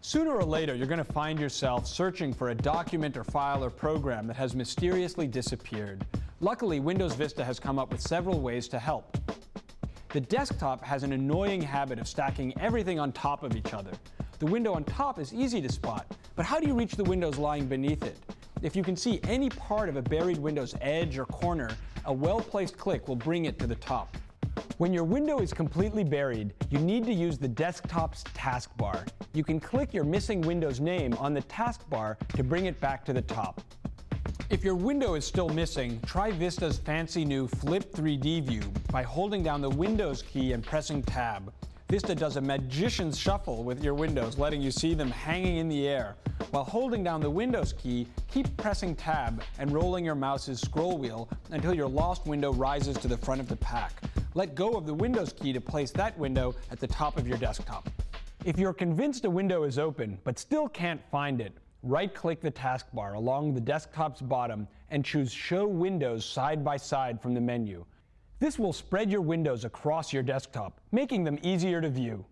Sooner or later, you're going to find yourself searching for a document or file or program that has mysteriously disappeared. Luckily, Windows Vista has come up with several ways to help. The desktop has an annoying habit of stacking everything on top of each other. The window on top is easy to spot, but how do you reach the windows lying beneath it? If you can see any part of a buried window's edge or corner, a well-placed click will bring it to the top. When your window is completely buried, you need to use the desktop's taskbar. You can click your missing window's name on the taskbar to bring it back to the top. If your window is still missing, try Vista's fancy new Flip 3D view by holding down the Windows key and pressing Tab. Vista does a magician's shuffle with your windows, letting you see them hanging in the air. While holding down the Windows key, keep pressing Tab and rolling your mouse's scroll wheel until your lost window rises to the front of the pack. Let go of the Windows key to place that window at the top of your desktop. If you're convinced a window is open but still can't find it, right-click the taskbar along the desktop's bottom and choose Show Windows Side by Side from the menu. This will spread your windows across your desktop, making them easier to view.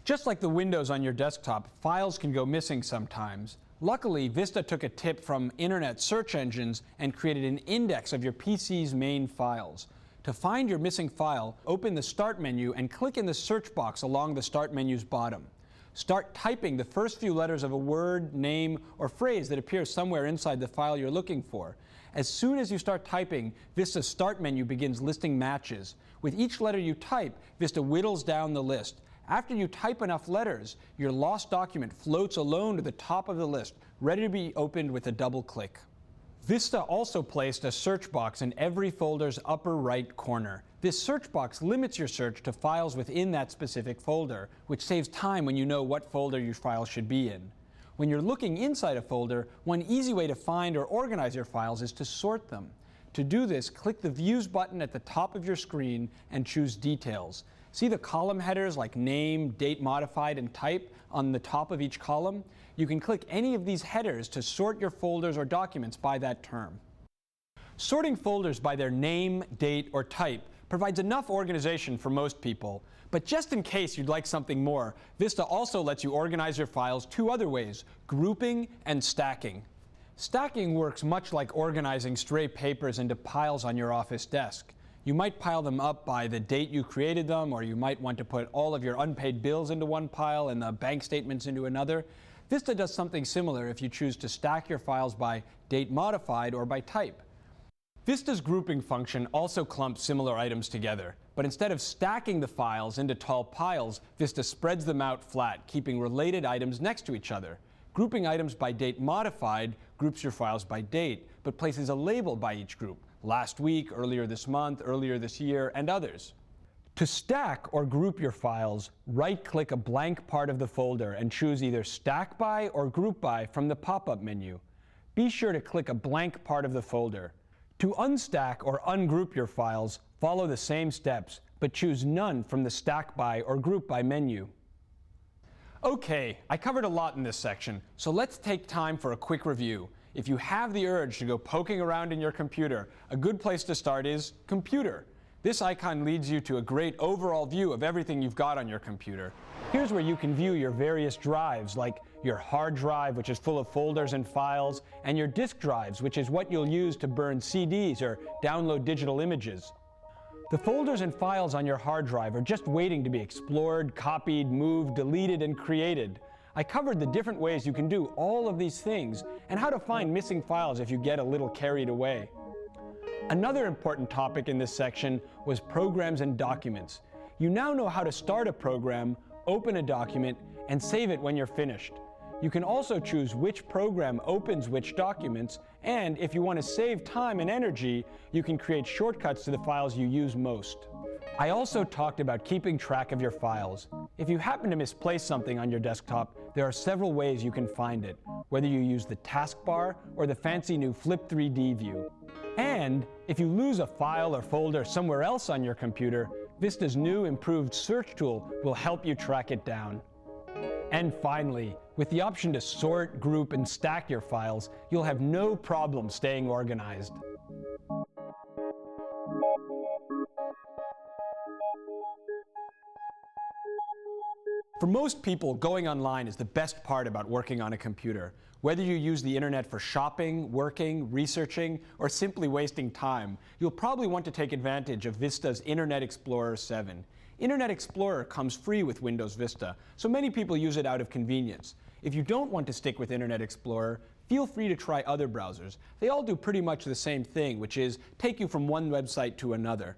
Just like the windows on your desktop, files can go missing sometimes. Luckily, Vista took a tip from internet search engines and created an index of your PC's main files. To find your missing file, open the Start menu and click in the search box along the Start menu's bottom. Start typing the first few letters of a word, name, or phrase that appears somewhere inside the file you're looking for. As soon as you start typing, Vista's Start menu begins listing matches. With each letter you type, Vista whittles down the list. After you type enough letters, your lost document floats alone to the top of the list, ready to be opened with a double click. Vista also placed a search box in every folder's upper right corner. This search box limits your search to files within that specific folder, which saves time when you know what folder your file should be in. When you're looking inside a folder, one easy way to find or organize your files is to sort them. To do this, click the Views button at the top of your screen and choose Details. See the column headers like Name, Date Modified, and Type on the top of each column? You can click any of these headers to sort your folders or documents by that term. Sorting folders by their name, date, or type provides enough organization for most people. But just in case you'd like something more, Vista also lets you organize your files 2 other ways: grouping and stacking. Stacking works much like organizing stray papers into piles on your office desk. You might pile them up by the date you created them, or you might want to put all of your unpaid bills into one pile and the bank statements into another. Vista does something similar if you choose to stack your files by date modified or by type. Vista's grouping function also clumps similar items together, but instead of stacking the files into tall piles, Vista spreads them out flat, keeping related items next to each other. Grouping items by date modified groups your files by date, but places a label by each group: last week, earlier this month, earlier this year, and others. To stack or group your files, right-click a blank part of the folder and choose either Stack By or Group By from the pop-up menu. Be sure to click a blank part of the folder. To unstack or ungroup your files, follow the same steps, but choose None from the Stack By or Group By menu. Okay, I covered a lot in this section, so let's take time for a quick review. If you have the urge to go poking around in your computer, a good place to start is Computer. This icon leads you to a great overall view of everything you've got on your computer. Here's where you can view your various drives, like your hard drive, which is full of folders and files, and your disk drives, which is what you'll use to burn CDs or download digital images. The folders and files on your hard drive are just waiting to be explored, copied, moved, deleted, and created. I covered the different ways you can do all of these things and how to find missing files if you get a little carried away. Another important topic in this section was programs and documents. You now know how to start a program, open a document, and save it when you're finished. You can also choose which program opens which documents, and if you want to save time and energy, you can create shortcuts to the files you use most. I also talked about keeping track of your files. If you happen to misplace something on your desktop, there are several ways you can find it, whether you use the taskbar or the fancy new Flip 3D view. And if you lose a file or folder somewhere else on your computer, Vista's new improved search tool will help you track it down. And finally, with the option to sort, group, and stack your files, you'll have no problem staying organized. For most people, going online is the best part about working on a computer. Whether you use the internet for shopping, working, researching, or simply wasting time, you'll probably want to take advantage of Vista's Internet Explorer 7. Internet Explorer comes free with Windows Vista, so many people use it out of convenience. If you don't want to stick with Internet Explorer, feel free to try other browsers. They all do pretty much the same thing, which is take you from one website to another.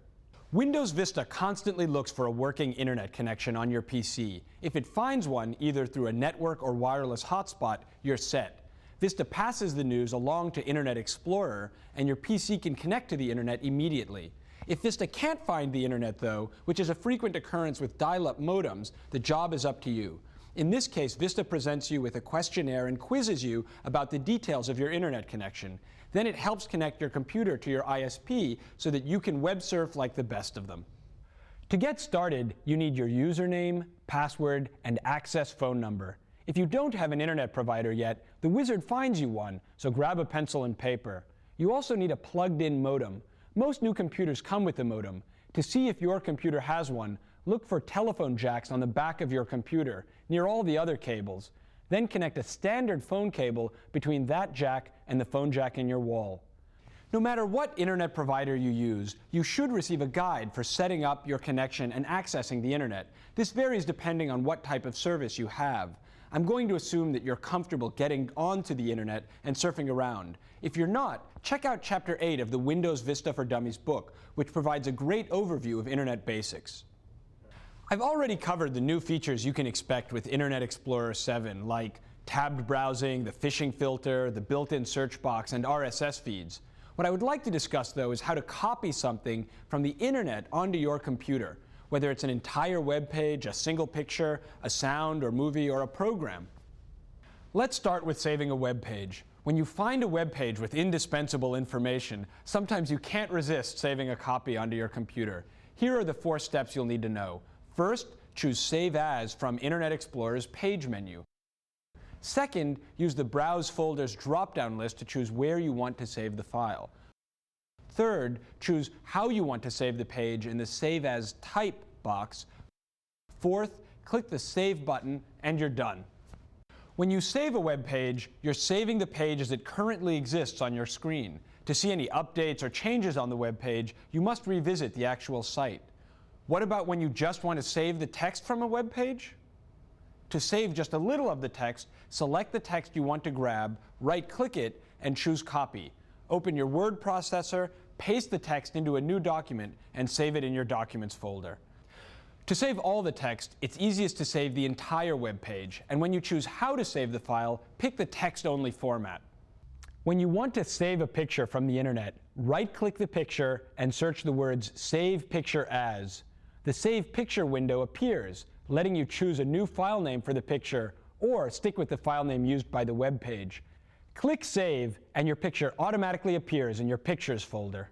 Windows Vista constantly looks for a working internet connection on your PC. If it finds one, either through a network or wireless hotspot, you're set. Vista passes the news along to Internet Explorer, and your PC can connect to the internet immediately. If Vista can't find the internet, though, which is a frequent occurrence with dial-up modems, the job is up to you. In this case, Vista presents you with a questionnaire and quizzes you about the details of your internet connection. Then it helps connect your computer to your ISP so that you can web surf like the best of them. To get started, you need your username, password, and access phone number. If you don't have an internet provider yet, the wizard finds you one, so grab a pencil and paper. You also need a plugged-in modem. Most new computers come with a modem. To see if your computer has one, look for telephone jacks on the back of your computer, near all the other cables. Then connect a standard phone cable between that jack and the phone jack in your wall. No matter what internet provider you use, you should receive a guide for setting up your connection and accessing the internet. This varies depending on what type of service you have. I'm going to assume that you're comfortable getting onto the internet and surfing around. If you're not, check out Chapter 8 of the Windows Vista for Dummies book, which provides a great overview of internet basics. I've already covered the new features you can expect with Internet Explorer 7, like tabbed browsing, the phishing filter, the built-in search box, and RSS feeds. What I would like to discuss, though, is how to copy something from the internet onto your computer, whether it's an entire web page, a single picture, a sound or movie, or a program. Let's start with saving a web page. When you find a web page with indispensable information, sometimes you can't resist saving a copy onto your computer. Here are the 4 steps you'll need to know. First, choose Save As from Internet Explorer's Page menu. Second, use the Browse Folders drop-down list to choose where you want to save the file. Third, choose how you want to save the page in the Save As Type box. Fourth, click the Save button, and you're done. When you save a web page, you're saving the page as it currently exists on your screen. To see any updates or changes on the web page, you must revisit the actual site. What about when you just want to save the text from a web page? To save just a little of the text, select the text you want to grab, right-click it, and choose Copy. Open your word processor, paste the text into a new document, and save it in your Documents folder. To save all the text, it's easiest to save the entire web page, and when you choose how to save the file, pick the text-only format. When you want to save a picture from the internet, right-click the picture and search the words Save Picture As. The Save Picture window appears, letting you choose a new file name for the picture, or stick with the file name used by the web page. Click Save, and your picture automatically appears in your Pictures folder.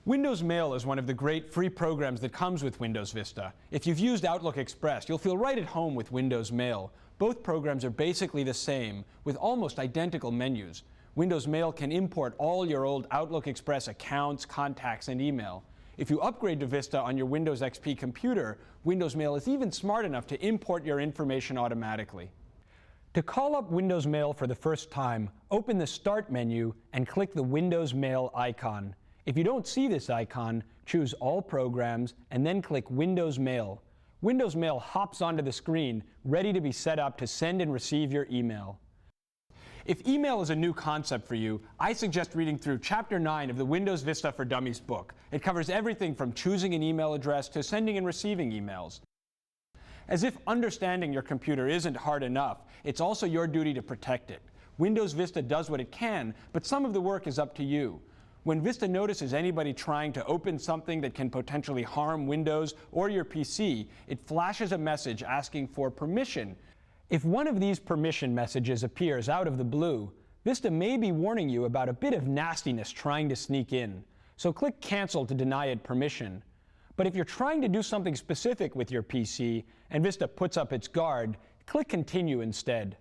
Windows Mail is one of the great free programs that comes with Windows Vista. If you've used Outlook Express, you'll feel right at home with Windows Mail. Both programs are basically the same, with almost identical menus. Windows Mail can import all your old Outlook Express accounts, contacts, and email. If you upgrade to Vista on your Windows XP computer, Windows Mail is even smart enough to import your information automatically. To call up Windows Mail for the first time, open the Start menu and click the Windows Mail icon. If you don't see this icon, choose All Programs and then click Windows Mail. Windows Mail hops onto the screen, ready to be set up to send and receive your email. If email is a new concept for you, I suggest reading through Chapter 9 of the Windows Vista for Dummies book. It covers everything from choosing an email address to sending and receiving emails. As if understanding your computer isn't hard enough, it's also your duty to protect it. Windows Vista does what it can, but some of the work is up to you. When Vista notices anybody trying to open something that can potentially harm Windows or your PC, it flashes a message asking for permission. If one of these permission messages appears out of the blue, Vista may be warning you about a bit of nastiness trying to sneak in. So click Cancel to deny it permission. But if you're trying to do something specific with your PC and Vista puts up its guard, click Continue instead.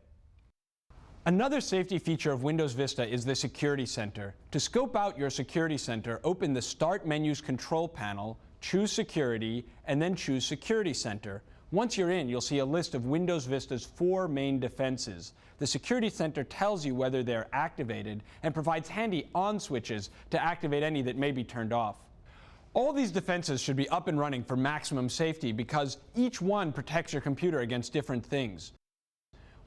Another safety feature of Windows Vista is the Security Center. To scope out your Security Center, open the Start menu's Control panel, choose Security, and then choose Security Center. Once you're in, you'll see a list of Windows Vista's 4 main defenses. The Security Center tells you whether they're activated and provides handy on switches to activate any that may be turned off. All these defenses should be up and running for maximum safety because each one protects your computer against different things.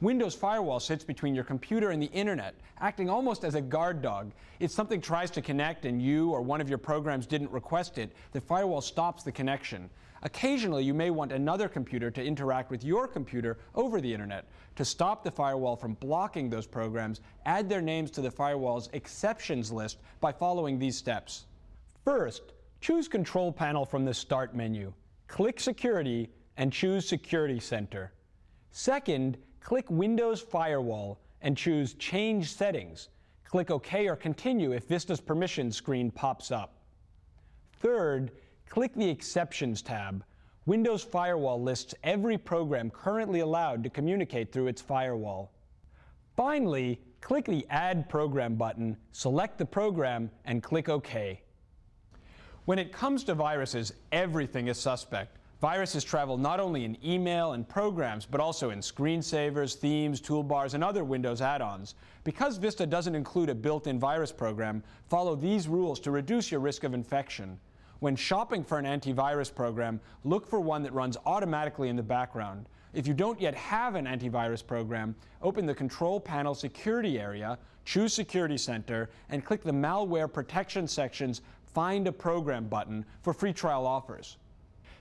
Windows Firewall sits between your computer and the internet, acting almost as a guard dog. If something tries to connect and you or one of your programs didn't request it, the firewall stops the connection. Occasionally, you may want another computer to interact with your computer over the internet. To stop the firewall from blocking those programs, add their names to the firewall's exceptions list by following these steps. First, choose Control Panel from the Start menu. Click Security and choose Security Center. Second, click Windows Firewall and choose Change Settings. Click OK or Continue if Vista's permissions screen pops up. Third, click the Exceptions tab. Windows Firewall lists every program currently allowed to communicate through its firewall. Finally, click the Add Program button, select the program, and click OK. When it comes to viruses, everything is suspect. Viruses travel not only in email and programs, but also in screensavers, themes, toolbars, and other Windows add-ons. Because Vista doesn't include a built-in virus program, follow these rules to reduce your risk of infection. When shopping for an antivirus program, look for one that runs automatically in the background. If you don't yet have an antivirus program, open the Control Panel Security area, choose Security Center, and click the Malware Protection section's Find a Program button for free trial offers.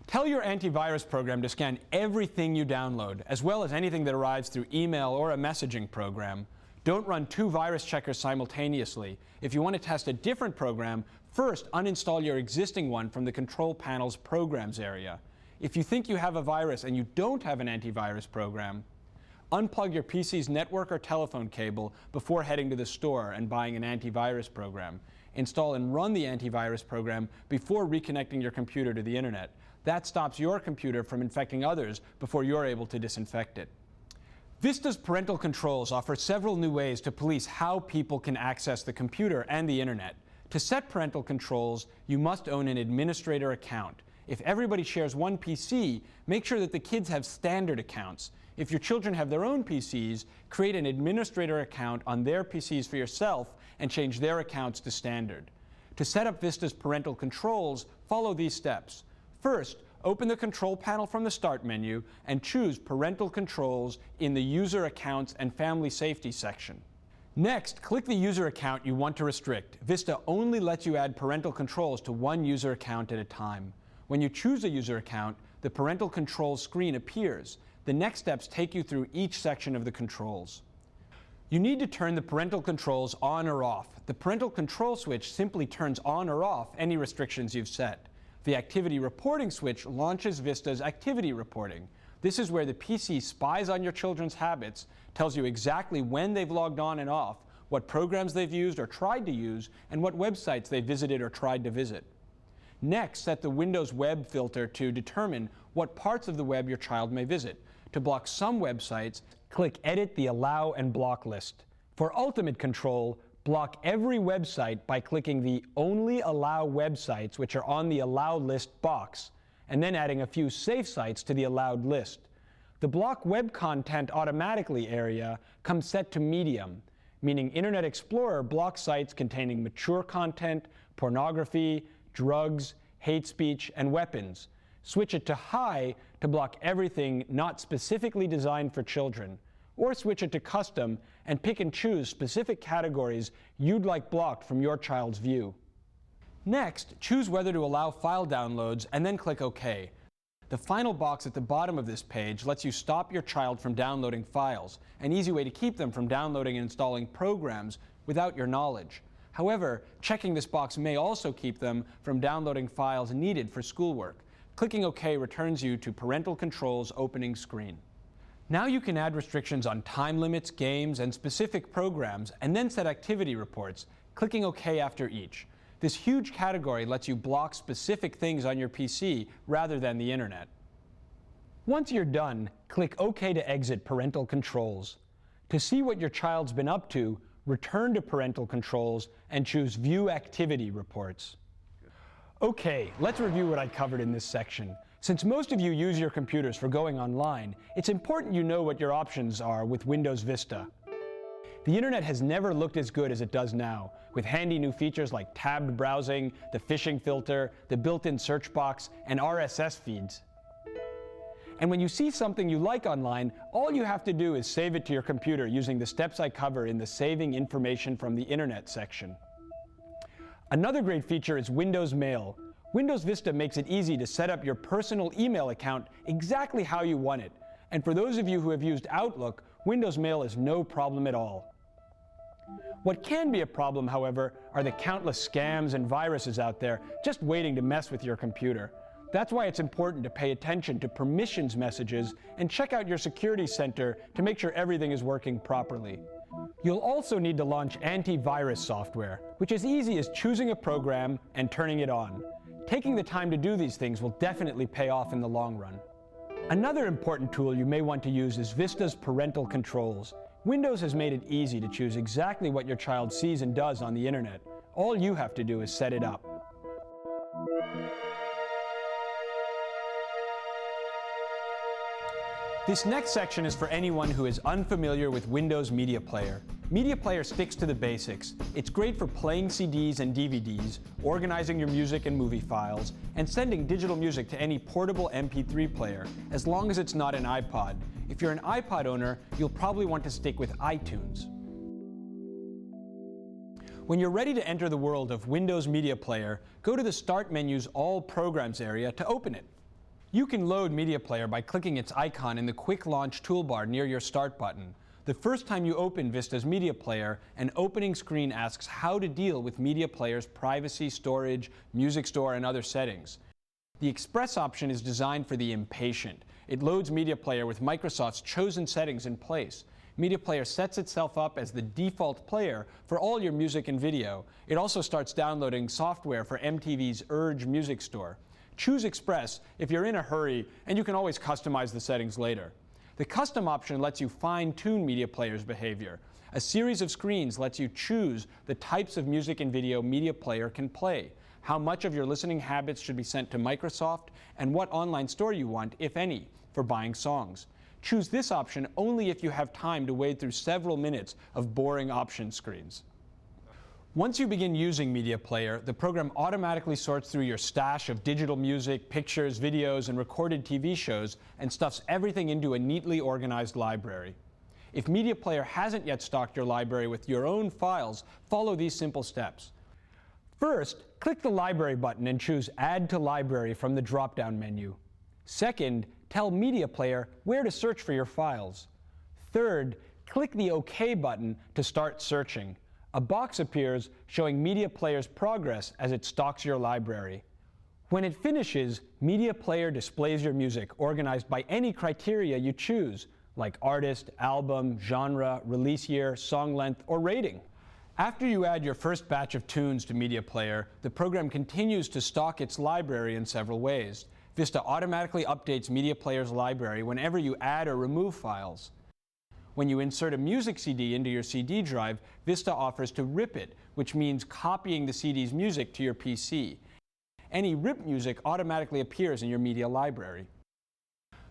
Tell your antivirus program to scan everything you download, as well as anything that arrives through email or a messaging program. Don't run 2 virus checkers simultaneously. If you want to test a different program, first uninstall your existing one from the Control Panel's Programs area. If you think you have a virus and you don't have an antivirus program, unplug your PC's network or telephone cable before heading to the store and buying an antivirus program. Install and run the antivirus program before reconnecting your computer to the internet. That stops your computer from infecting others before you're able to disinfect it. Vista's parental controls offer several new ways to police how people can access the computer and the internet. To set parental controls, you must own an administrator account. If everybody shares one PC, make sure that the kids have standard accounts. If your children have their own PCs, create an administrator account on their PCs for yourself and change their accounts to standard. To set up Vista's parental controls, follow these steps. First, open the Control Panel from the Start menu and choose Parental Controls in the User Accounts and Family Safety section. Next, click the user account you want to restrict. Vista only lets you add parental controls to one user account at a time. When you choose a user account, the Parental Controls screen appears. The next steps take you through each section of the controls. You need to turn the parental controls on or off. The parental control switch simply turns on or off any restrictions you've set. The activity reporting switch launches Vista's activity reporting. This is where the PC spies on your children's habits, tells you exactly when they've logged on and off, what programs they've used or tried to use, and what websites they visited or tried to visit. Next, set the Windows Web filter to determine what parts of the web your child may visit. To block some websites, click Edit the Allow and Block list. For ultimate control, block every website by clicking the Only Allow Websites, which are on the Allow List box, and then adding a few safe sites to the allowed list. The Block Web Content Automatically area comes set to Medium, meaning Internet Explorer blocks sites containing mature content, pornography, drugs, hate speech, and weapons. Switch it to High to block everything not specifically designed for children. or switch it to custom and pick and choose specific categories you'd like blocked from your child's view. Next, choose whether to allow file downloads and then click OK. The final box at the bottom of this page lets you stop your child from downloading files, an easy way to keep them from downloading and installing programs without your knowledge. However, checking this box may also keep them from downloading files needed for schoolwork. Clicking OK returns you to Parental Controls opening screen. Now you can add restrictions on time limits, games, and specific programs, and then set activity reports, clicking OK after each. This huge category lets you block specific things on your PC rather than the internet. Once you're done, click OK to exit Parental Controls. To see what your child's been up to, return to Parental Controls and choose View Activity Reports. Okay, let's review what I covered in this section. Since most of you use your computers for going online, it's important you know what your options are with Windows Vista. The internet has never looked as good as it does now, with handy new features like tabbed browsing, the phishing filter, the built-in search box, and RSS feeds. And when you see something you like online, all you have to do is save it to your computer using the steps I cover in the Saving Information from the Internet section. Another great feature is Windows Mail. Windows Vista makes it easy to set up your personal email account exactly how you want it. And for those of you who have used Outlook, Windows Mail is no problem at all. What can be a problem, however, are the countless scams and viruses out there just waiting to mess with your computer. That's why it's important to pay attention to permissions messages and check out your security center to make sure everything is working properly. You'll also need to launch antivirus software, which is easy as choosing a program and turning it on. Taking the time to do these things will definitely pay off in the long run. Another important tool you may want to use is Vista's Parental Controls. Windows has made it easy to choose exactly what your child sees and does on the internet. All you have to do is set it up. This next section is for anyone who is unfamiliar with Windows Media Player. Media Player sticks to the basics. It's great for playing CDs and DVDs, organizing your music and movie files, and sending digital music to any portable MP3 player, as long as it's not an iPod. If you're an iPod owner, you'll probably want to stick with iTunes. When you're ready to enter the world of Windows Media Player, go to the Start menu's All Programs area to open it. You can load Media Player by clicking its icon in the Quick Launch toolbar near your Start button. The first time you open Vista's Media Player, an opening screen asks how to deal with Media Player's privacy, storage, music store, and other settings. The Express option is designed for the impatient. It loads Media Player with Microsoft's chosen settings in place. Media Player sets itself up as the default player for all your music and video. It also starts downloading software for MTV's Urge music store. Choose Express if you're in a hurry, and you can always customize the settings later. The Custom option lets you fine-tune Media Player's behavior. A series of screens lets you choose the types of music and video Media Player can play, how much of your listening habits should be sent to Microsoft, and what online store you want, if any, for buying songs. Choose this option only if you have time to wade through several minutes of boring option screens. Once you begin using Media Player, the program automatically sorts through your stash of digital music, pictures, videos, and recorded TV shows and stuffs everything into a neatly organized library. If Media Player hasn't yet stocked your library with your own files, follow these simple steps. First, click the Library button and choose Add to Library from the drop-down menu. Second, tell Media Player where to search for your files. Third, click the OK button to start searching. A box appears showing Media Player's progress as it stocks your library. When it finishes, Media Player displays your music organized by any criteria you choose, like artist, album, genre, release year, song length, or rating. After you add your first batch of tunes to Media Player, the program continues to stock its library in several ways. Vista automatically updates Media Player's library whenever you add or remove files. When you insert a music CD into your CD drive, Vista offers to rip it, which means copying the CD's music to your PC. Any ripped music automatically appears in your media library.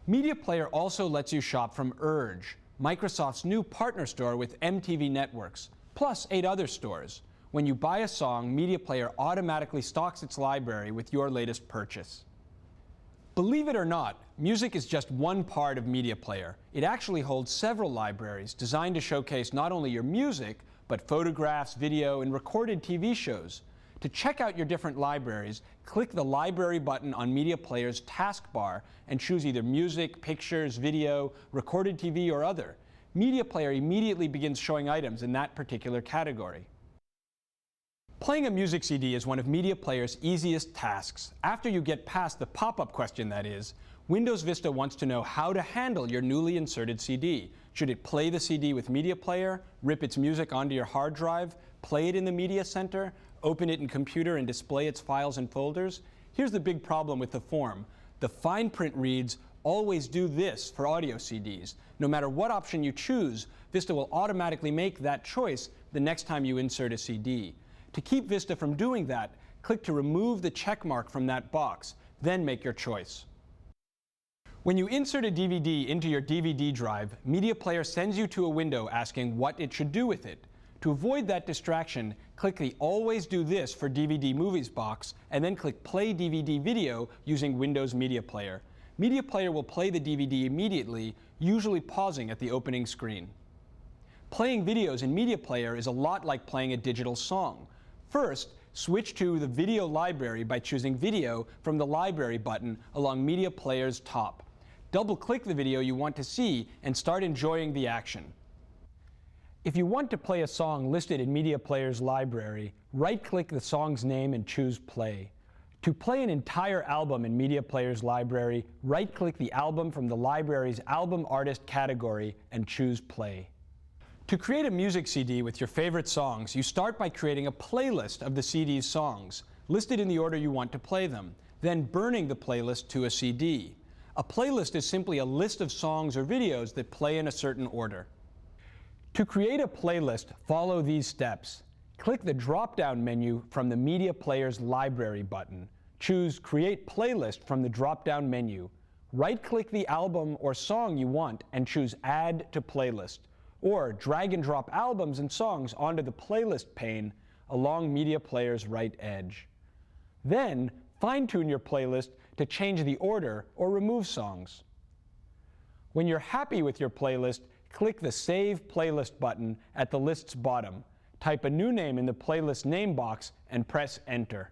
Media Player also lets you shop from Urge, Microsoft's new partner store with MTV Networks, plus 8 other stores. When you buy a song, Media Player automatically stocks its library with your latest purchase. Believe it or not, music is just one part of Media Player. It actually holds several libraries designed to showcase not only your music, but photographs, video, and recorded TV shows. To check out your different libraries, click the Library button on Media Player's taskbar and choose either music, pictures, video, recorded TV, or other. Media Player immediately begins showing items in that particular category. Playing a music CD is one of Media Player's easiest tasks. After you get past the pop-up question, that is, Windows Vista wants to know how to handle your newly inserted CD. Should it play the CD with Media Player, rip its music onto your hard drive, play it in the Media Center, open it in computer and display its files and folders? Here's the big problem with the form. The fine print reads, "Always do this" for audio CDs. No matter what option you choose, Vista will automatically make that choice the next time you insert a CD. To keep Vista from doing that, click to remove the check mark from that box, then make your choice. When you insert a DVD into your DVD drive, Media Player sends you to a window asking what it should do with it. To avoid that distraction, click the Always Do This for DVD Movies box, and then click Play DVD Video using Windows Media Player. Media Player will play the DVD immediately, usually pausing at the opening screen. Playing videos in Media Player is a lot like playing a digital song. First, switch to the Video library by choosing Video from the Library button along Media Player's top. Double-click the video you want to see and start enjoying the action. If you want to play a song listed in Media Player's library, right-click the song's name and choose Play. To play an entire album in Media Player's library, right-click the album from the library's Album Artist category and choose Play. To create a music CD with your favorite songs, you start by creating a playlist of the CD's songs, listed in the order you want to play them, then burning the playlist to a CD. A playlist is simply a list of songs or videos that play in a certain order. To create a playlist, follow these steps. Click the drop-down menu from the Media Player's Library button. Choose Create Playlist from the drop-down menu. Right-click the album or song you want and choose Add to Playlist. Or drag and drop albums and songs onto the playlist pane along Media Player's right edge. Then, fine-tune your playlist to change the order or remove songs. When you're happy with your playlist, click the Save Playlist button at the list's bottom. Type a new name in the playlist name box and press Enter.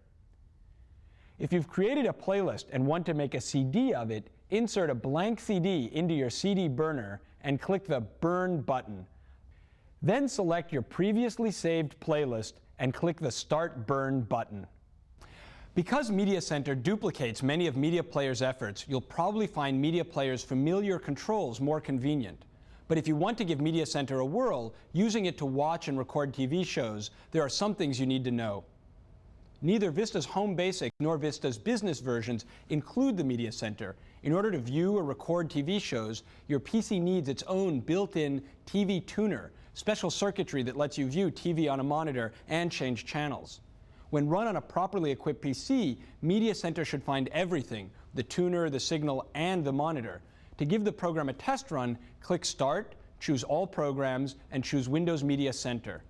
If you've created a playlist and want to make a CD of it, insert a blank CD into your CD burner and click the Burn button. Then select your previously saved playlist and click the Start Burn button. Because Media Center duplicates many of Media Player's efforts, you'll probably find Media Player's familiar controls more convenient. But if you want to give Media Center a whirl, using it to watch and record TV shows, there are some things you need to know. Neither Vista's Home Basic nor Vista's Business versions include the Media Center. In order to view or record TV shows, your PC needs its own built-in TV tuner, special circuitry that lets you view TV on a monitor and change channels. When run on a properly equipped PC, Media Center should find everything: the tuner, the signal, and the monitor. To give the program a test run, click Start, choose All Programs, and choose Windows Media Center.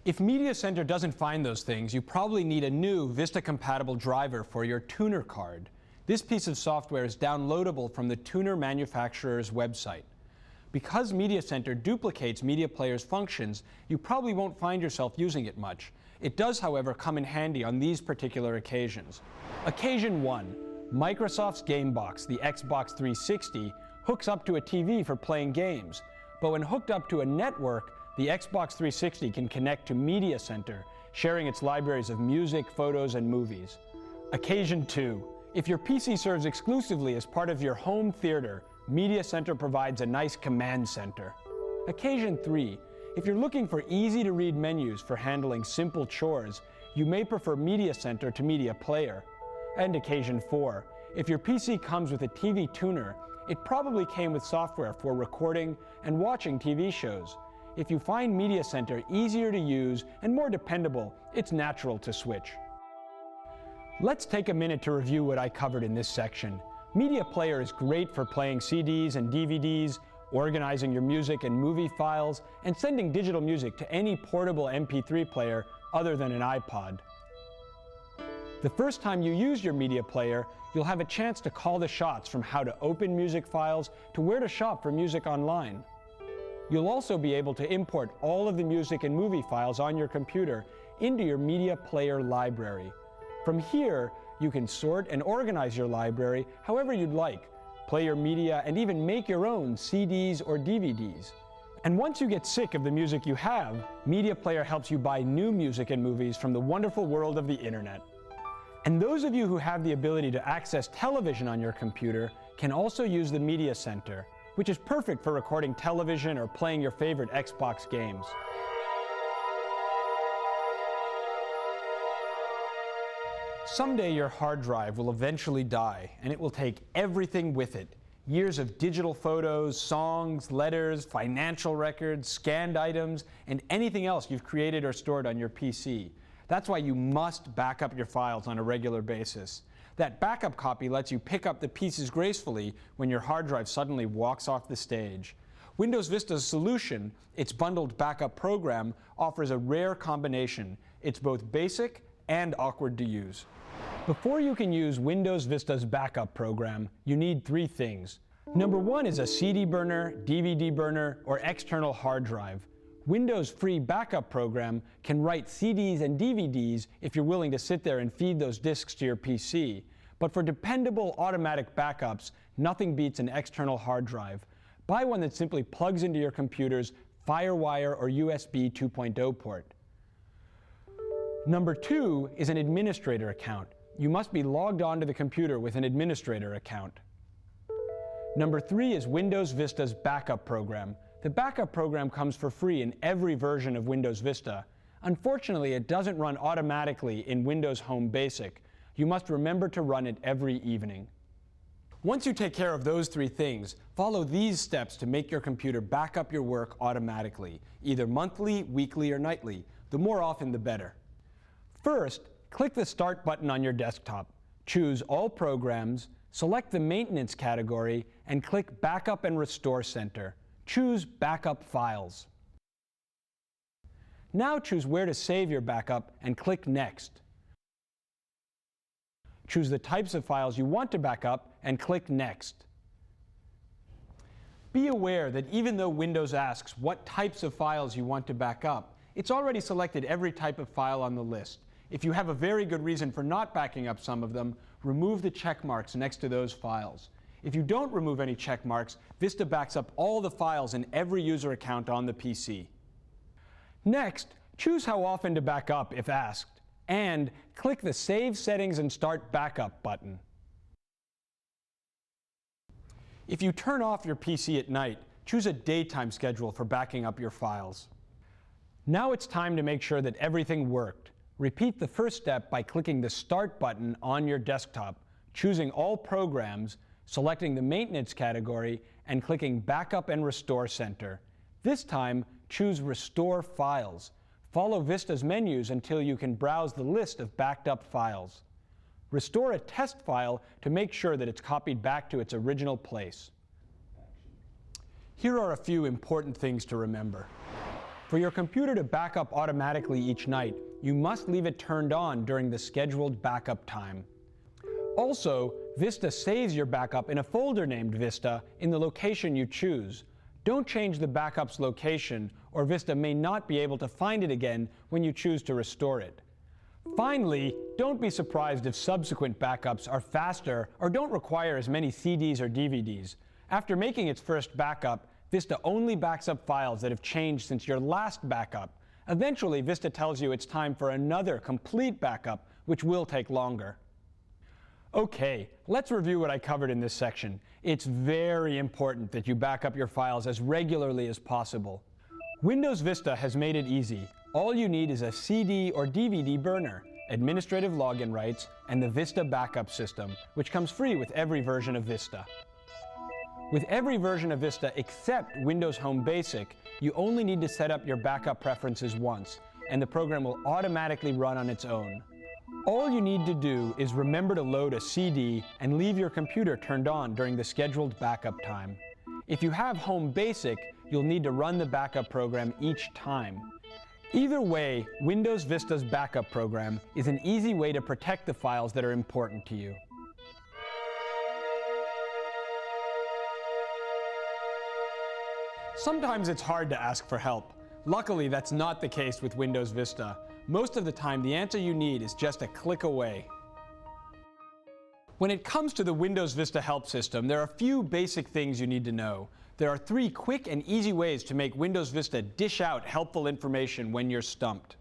If Media Center doesn't find those things, you probably need a new Vista-compatible driver for your tuner card. This piece of software is downloadable from the tuner manufacturer's website. Because Media Center duplicates Media Player's functions, you probably won't find yourself using it much. It does, however, come in handy on these particular occasions. Occasion 1. Microsoft's GameBox, the Xbox 360, hooks up to a TV for playing games. But when hooked up to a network, the Xbox 360 can connect to Media Center, sharing its libraries of music, photos, and movies. Occasion 2. If your PC serves exclusively as part of your home theater, Media Center provides a nice command center. Occasion 3. If you're looking for easy-to-read menus for handling simple chores, you may prefer Media Center to Media Player. And Occasion 4. If your PC comes with a TV tuner, it probably came with software for recording and watching TV shows. If you find Media Center easier to use and more dependable, it's natural to switch. Let's take a minute to review what I covered in this section. Media Player is great for playing CDs and DVDs, organizing your music and movie files, and sending digital music to any portable MP3 player other than an iPod. The first time you use your Media Player, you'll have a chance to call the shots from how to open music files to where to shop for music online. You'll also be able to import all of the music and movie files on your computer into your media player library. From here, you can sort and organize your library however you'd like, play your media, and even make your own CDs or DVDs. And once you get sick of the music you have, Media Player helps you buy new music and movies from the wonderful world of the internet. And those of you who have the ability to access television on your computer can also use the Media Center, which is perfect for recording television or playing your favorite Xbox games. Someday your hard drive will eventually die, and it will take everything with it. Years of digital photos, songs, letters, financial records, scanned items, and anything else you've created or stored on your PC. That's why you must back up your files on a regular basis. That backup copy lets you pick up the pieces gracefully when your hard drive suddenly walks off the stage. Windows Vista's solution, its bundled backup program, offers a rare combination. It's both basic and awkward to use. Before you can use Windows Vista's backup program, you need three things. Number one is a CD burner, DVD burner, or external hard drive. Windows' free backup program can write CDs and DVDs if you're willing to sit there and feed those disks to your PC. But for dependable automatic backups, nothing beats an external hard drive. Buy one that simply plugs into your computer's FireWire or USB 2.0 port. Number two is an administrator account. You must be logged onto the computer with an administrator account. Number three is Windows Vista's backup program. The backup program comes for free in every version of Windows Vista. Unfortunately, it doesn't run automatically in Windows Home Basic. You must remember to run it every evening. Once you take care of those three things, follow these steps to make your computer back up your work automatically, either monthly, weekly, or nightly. The more often, the better. First, click the Start button on your desktop. Choose All Programs, select the Maintenance category, and click Backup and Restore Center. Choose Backup Files. Now choose where to save your backup and click Next. Choose the types of files you want to back up and click Next. Be aware that even though Windows asks what types of files you want to back up, it's already selected every type of file on the list. If you have a very good reason for not backing up some of them, remove the check marks next to those files. If you don't remove any check marks, Vista backs up all the files in every user account on the PC. Next, choose how often to back up if asked, and click the Save Settings and Start Backup button. If you turn off your PC at night, choose a daytime schedule for backing up your files. Now it's time to make sure that everything worked. Repeat the first step by clicking the Start button on your desktop, choosing All Programs, selecting the Maintenance category, and clicking Backup and Restore Center. This time, choose Restore Files. Follow Vista's menus until you can browse the list of backed up files. Restore a test file to make sure that it's copied back to its original place. Here are a few important things to remember. For your computer to back up automatically each night, you must leave it turned on during the scheduled backup time. Also, Vista saves your backup in a folder named Vista in the location you choose. Don't change the backup's location, or Vista may not be able to find it again when you choose to restore it. Finally, don't be surprised if subsequent backups are faster or don't require as many CDs or DVDs. After making its first backup, Vista only backs up files that have changed since your last backup. Eventually, Vista tells you it's time for another complete backup, which will take longer. Okay, let's review what I covered in this section. It's very important that you back up your files as regularly as possible. Windows Vista has made it easy. All you need is a CD or DVD burner, administrative login rights, and the Vista backup system, which comes free with every version of Vista. With every version of Vista except Windows Home Basic, you only need to set up your backup preferences once, and the program will automatically run on its own. All you need to do is remember to load a CD and leave your computer turned on during the scheduled backup time. If you have Home Basic, you'll need to run the backup program each time. Either way, Windows Vista's backup program is an easy way to protect the files that are important to you. Sometimes it's hard to ask for help. Luckily, that's not the case with Windows Vista. Most of the time, the answer you need is just a click away. When it comes to the Windows Vista help system, there are a few basic things you need to know. There are 3 quick and easy ways to make Windows Vista dish out helpful information when you're stumped.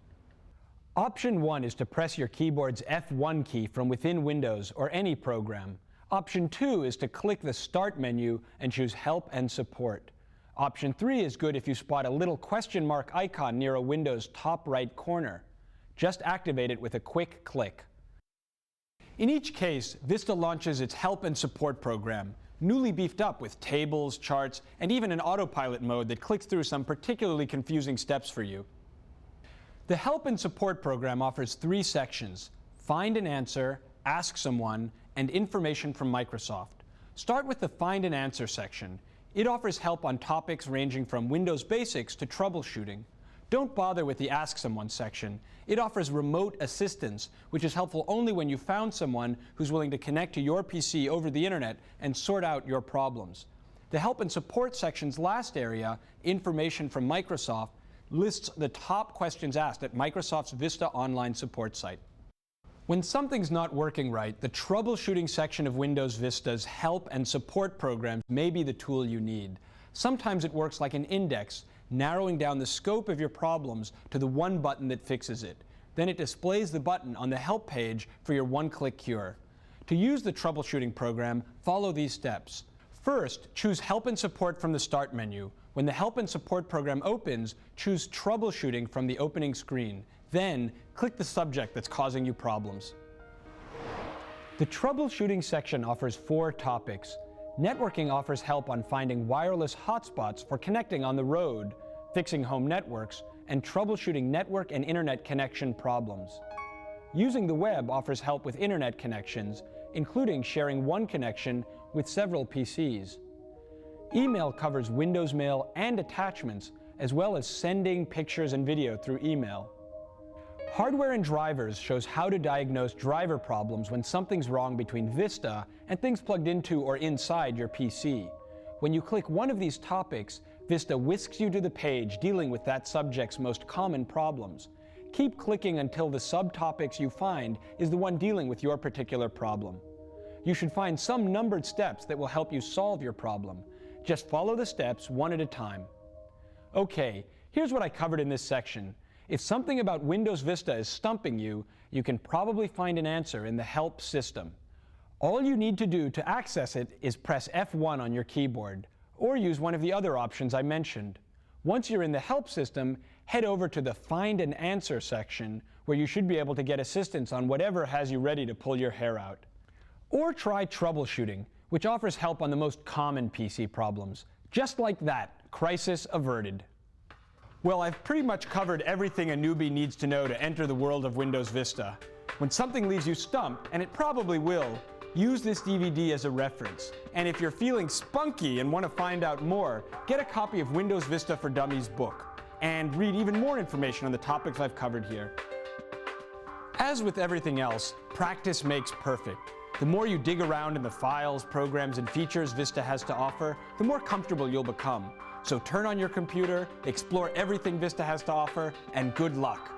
Option 1 is to press your keyboard's F1 key from within Windows or any program. Option 2 is to click the Start menu and choose Help and Support. Option 3 is good if you spot a little question mark icon near a Windows top right corner. Just activate it with a quick click. In each case, Vista launches its Help and Support program, newly beefed up with tables, charts, and even an autopilot mode that clicks through some particularly confusing steps for you. The Help and Support program offers 3 sections: Find and Answer, Ask Someone, and Information from Microsoft. Start with the Find and Answer section. It offers help on topics ranging from Windows basics to troubleshooting. Don't bother with the Ask Someone section. It offers remote assistance, which is helpful only when you found someone who's willing to connect to your PC over the internet and sort out your problems. The Help and Support section's last area, Information from Microsoft, lists the top questions asked at Microsoft's Vista online support site. When something's not working right, the troubleshooting section of Windows Vista's Help and Support programs may be the tool you need. Sometimes it works like an index, narrowing down the scope of your problems to the one button that fixes it. Then it displays the button on the Help page for your one-click cure. To use the troubleshooting program, follow these steps. First, choose Help and Support from the Start menu. When the Help and Support program opens, choose Troubleshooting from the opening screen. Then, click the subject that's causing you problems. The Troubleshooting section offers 4 topics. Networking offers help on finding wireless hotspots for connecting on the road, fixing home networks, and troubleshooting network and internet connection problems. Using the web offers help with internet connections, including sharing one connection with several PCs. Email covers Windows Mail and attachments, as well as sending pictures and video through email. Hardware and Drivers shows how to diagnose driver problems when something's wrong between Vista and things plugged into or inside your PC. When you click one of these topics, Vista whisks you to the page dealing with that subject's most common problems. Keep clicking until the subtopics you find is the one dealing with your particular problem. You should find some numbered steps that will help you solve your problem. Just follow the steps one at a time. Okay, here's what I covered in this section. If something about Windows Vista is stumping you, you can probably find an answer in the Help system. All you need to do to access it is press F1 on your keyboard, or use one of the other options I mentioned. Once you're in the Help system, head over to the Find and Answer section, where you should be able to get assistance on whatever has you ready to pull your hair out. Or try Troubleshooting, which offers help on the most common PC problems. Just like that, crisis averted. Well, I've pretty much covered everything a newbie needs to know to enter the world of Windows Vista. When something leaves you stumped, and it probably will, use this DVD as a reference. And if you're feeling spunky and want to find out more, get a copy of Windows Vista for Dummies book, and read even more information on the topics I've covered here. As with everything else, practice makes perfect. The more you dig around in the files, programs, and features Vista has to offer, the more comfortable you'll become. So turn on your computer, explore everything Vista has to offer, and good luck.